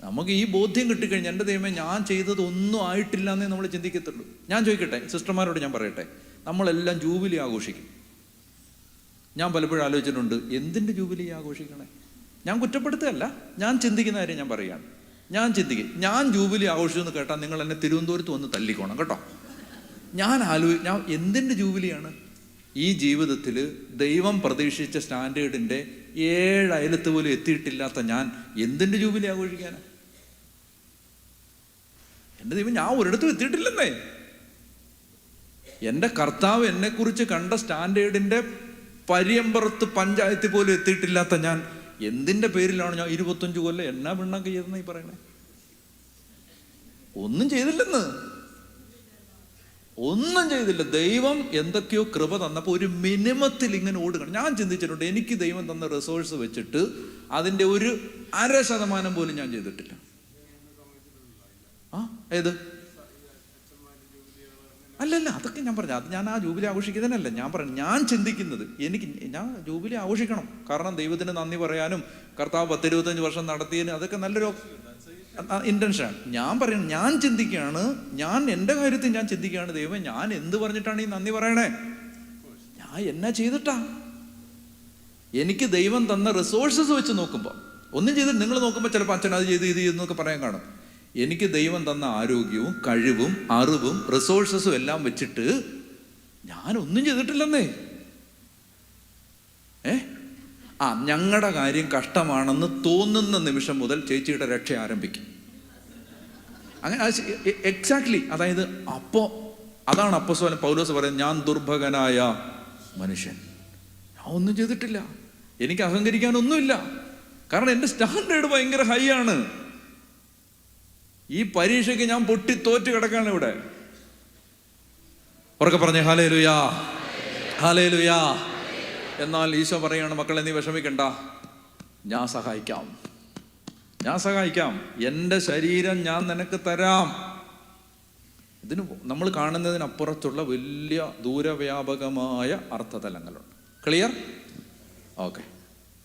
നമുക്ക് ഈ ബോധ്യം കിട്ടിക്കഴിഞ്ഞാൽ, എൻ്റെ ദൈവമേ, ഞാൻ ചെയ്തത് ഒന്നും ആയിട്ടില്ല എന്നേ നമ്മൾ ചിന്തിക്കത്തുള്ളൂ. ഞാൻ ചോദിക്കട്ടെ, സിസ്റ്റർമാരോട് ഞാൻ പറയട്ടെ, നമ്മളെല്ലാം ജൂബിലി ആഘോഷിക്കും. ഞാൻ പലപ്പോഴും ആലോചിച്ചിട്ടുണ്ട്, എന്തിൻ്റെ ജൂബിലി ആഘോഷിക്കണേ? ഞാൻ കുറ്റപ്പെടുത്തുകയല്ല, ഞാൻ ചിന്തിക്കുന്ന കാര്യം ഞാൻ പറയുകയാണ്. ഞാൻ ജൂബിലി ആഘോഷിച്ചെന്ന് കേട്ടാൽ നിങ്ങൾ എന്നെ തിരുവനന്തപുരത്ത് വന്ന് തല്ലിക്കോണം കേട്ടോ. ഞാൻ എന്തിൻ്റെ ജൂബിലിയാണ്? ഈ ജീവിതത്തിൽ ദൈവം പ്രതീക്ഷിച്ച സ്റ്റാൻഡേർഡിൻ്റെ 7 അയലത്ത് പോലും എത്തിയിട്ടില്ലാത്ത ഞാൻ എന്തിൻ്റെ ജൂബിലി ആഘോഷിക്കാനാണ്? എൻ്റെ ദൈവം, ഞാൻ ഒരിടത്തും എത്തിയിട്ടില്ലെന്നേ. എൻ്റെ കർത്താവ് എന്നെക്കുറിച്ച് കണ്ട സ്റ്റാൻഡേർഡിൻ്റെ പര്യമ്പറത്ത് പഞ്ചായത്തിൽ പോലും എത്തിയിട്ടില്ലാത്ത ഞാൻ എന്തിൻ്റെ പേരിലാണ് ഞാൻ 25 കൊല്ലം എന്നാ പിണ്ണൊക്കെ ചെയ്തെന്ന് ഈ പറയണേ? ഒന്നും ചെയ്തില്ലെന്ന്, ഒന്നും ചെയ്തില്ല. ദൈവം എന്തൊക്കെയോ കൃപ തന്നപ്പോൾ ഒരു മിനിമത്തിൽ ഇങ്ങനെ ഓടുകയാണ്. ഞാൻ ചിന്തിച്ചിട്ടുണ്ട്, എനിക്ക് ദൈവം തന്ന റിസോഴ്സ് വെച്ചിട്ട് അതിൻ്റെ ഒരു 0.5% പോലും ഞാൻ ചെയ്തിട്ടില്ല. ഏത്? അല്ലല്ല, അതൊക്കെ ഞാൻ പറഞ്ഞു. അത് ഞാൻ ആ ജൂബിലി ആഘോഷിക്കുന്നതിനല്ല ഞാൻ പറഞ്ഞു. ഞാൻ ചിന്തിക്കുന്നത്, ഞാൻ ജൂബിലി ആഘോഷിക്കണം. കാരണം ദൈവത്തിന് നന്ദി പറയാനും കർത്താവ് 10-25 വർഷം നടത്തിയതിന് അതൊക്കെ നല്ലൊരു ഇൻറ്റൻഷനാണ്. ഞാൻ പറയുന്നത്, ഞാൻ ചിന്തിക്കുകയാണ്, ഞാൻ എൻ്റെ കാര്യത്തിൽ ഞാൻ ചിന്തിക്കുകയാണ്, ദൈവമേ, ഞാൻ എന്ത് പറഞ്ഞിട്ടാണ് ഈ നന്ദി പറയണേ? ഞാൻ എന്നാ ചെയ്തിട്ടാ? എനിക്ക് ദൈവം തന്ന റിസോഴ്സസ് വെച്ച് നോക്കുമ്പോൾ ഒന്നും ചെയ്തിട്ട്, നിങ്ങൾ നോക്കുമ്പോൾ ചിലപ്പോൾ അച്ഛൻ അത് ചെയ്ത് ഇത് ചെയ്തെന്നൊക്കെ പറയാൻ കാണും. എനിക്ക് ദൈവം തന്ന ആരോഗ്യവും കഴിവും അറിവും റിസോഴ്സസും എല്ലാം വെച്ചിട്ട് ഞാനൊന്നും ചെയ്തിട്ടില്ലെന്നേ. ഞങ്ങളുടെ കാര്യം കഷ്ടമാണെന്ന് തോന്നുന്ന നിമിഷം മുതൽ ചേച്ചിയുടെ രക്ഷ ആരംഭിക്കും. അങ്ങനെ എക്സാക്ട്ലി. അതായത് അതാണ് അപ്പോസ്തലൻ പൗലോസ് പറയുന്നത്, ഞാൻ ദുർഭകനായ മനുഷ്യൻ, ഞാൻ ഒന്നും ചെയ്തിട്ടില്ല, എനിക്ക് അഹങ്കരിക്കാനൊന്നുമില്ല. കാരണം എൻ്റെ സ്റ്റാൻഡേർഡ് ഭയങ്കര ഹൈ ആണ്. ഈ പരീക്ഷയ്ക്ക് ഞാൻ പൊട്ടി തോറ്റ് കിടക്കാണ് ഇവിടെ. ഉറക്കെ പറഞ്ഞേ ഹല്ലേലൂയാ, ഹല്ലേലൂയാ. എന്നാൽ ഈശോ പറയാണ്, മക്കളെ നീ വിഷമിക്കണ്ട, ഞാൻ സഹായിക്കാം, ഞാൻ സഹായിക്കാം, എൻ്റെ ശരീരം ഞാൻ നിനക്ക് തരാം. ഇതിന് നമ്മൾ കാണുന്നതിനപ്പുറത്തുള്ള വലിയ ദൂരവ്യാപകമായ അർത്ഥതലങ്ങളുണ്ട്. ക്ലിയർ? ഓക്കെ.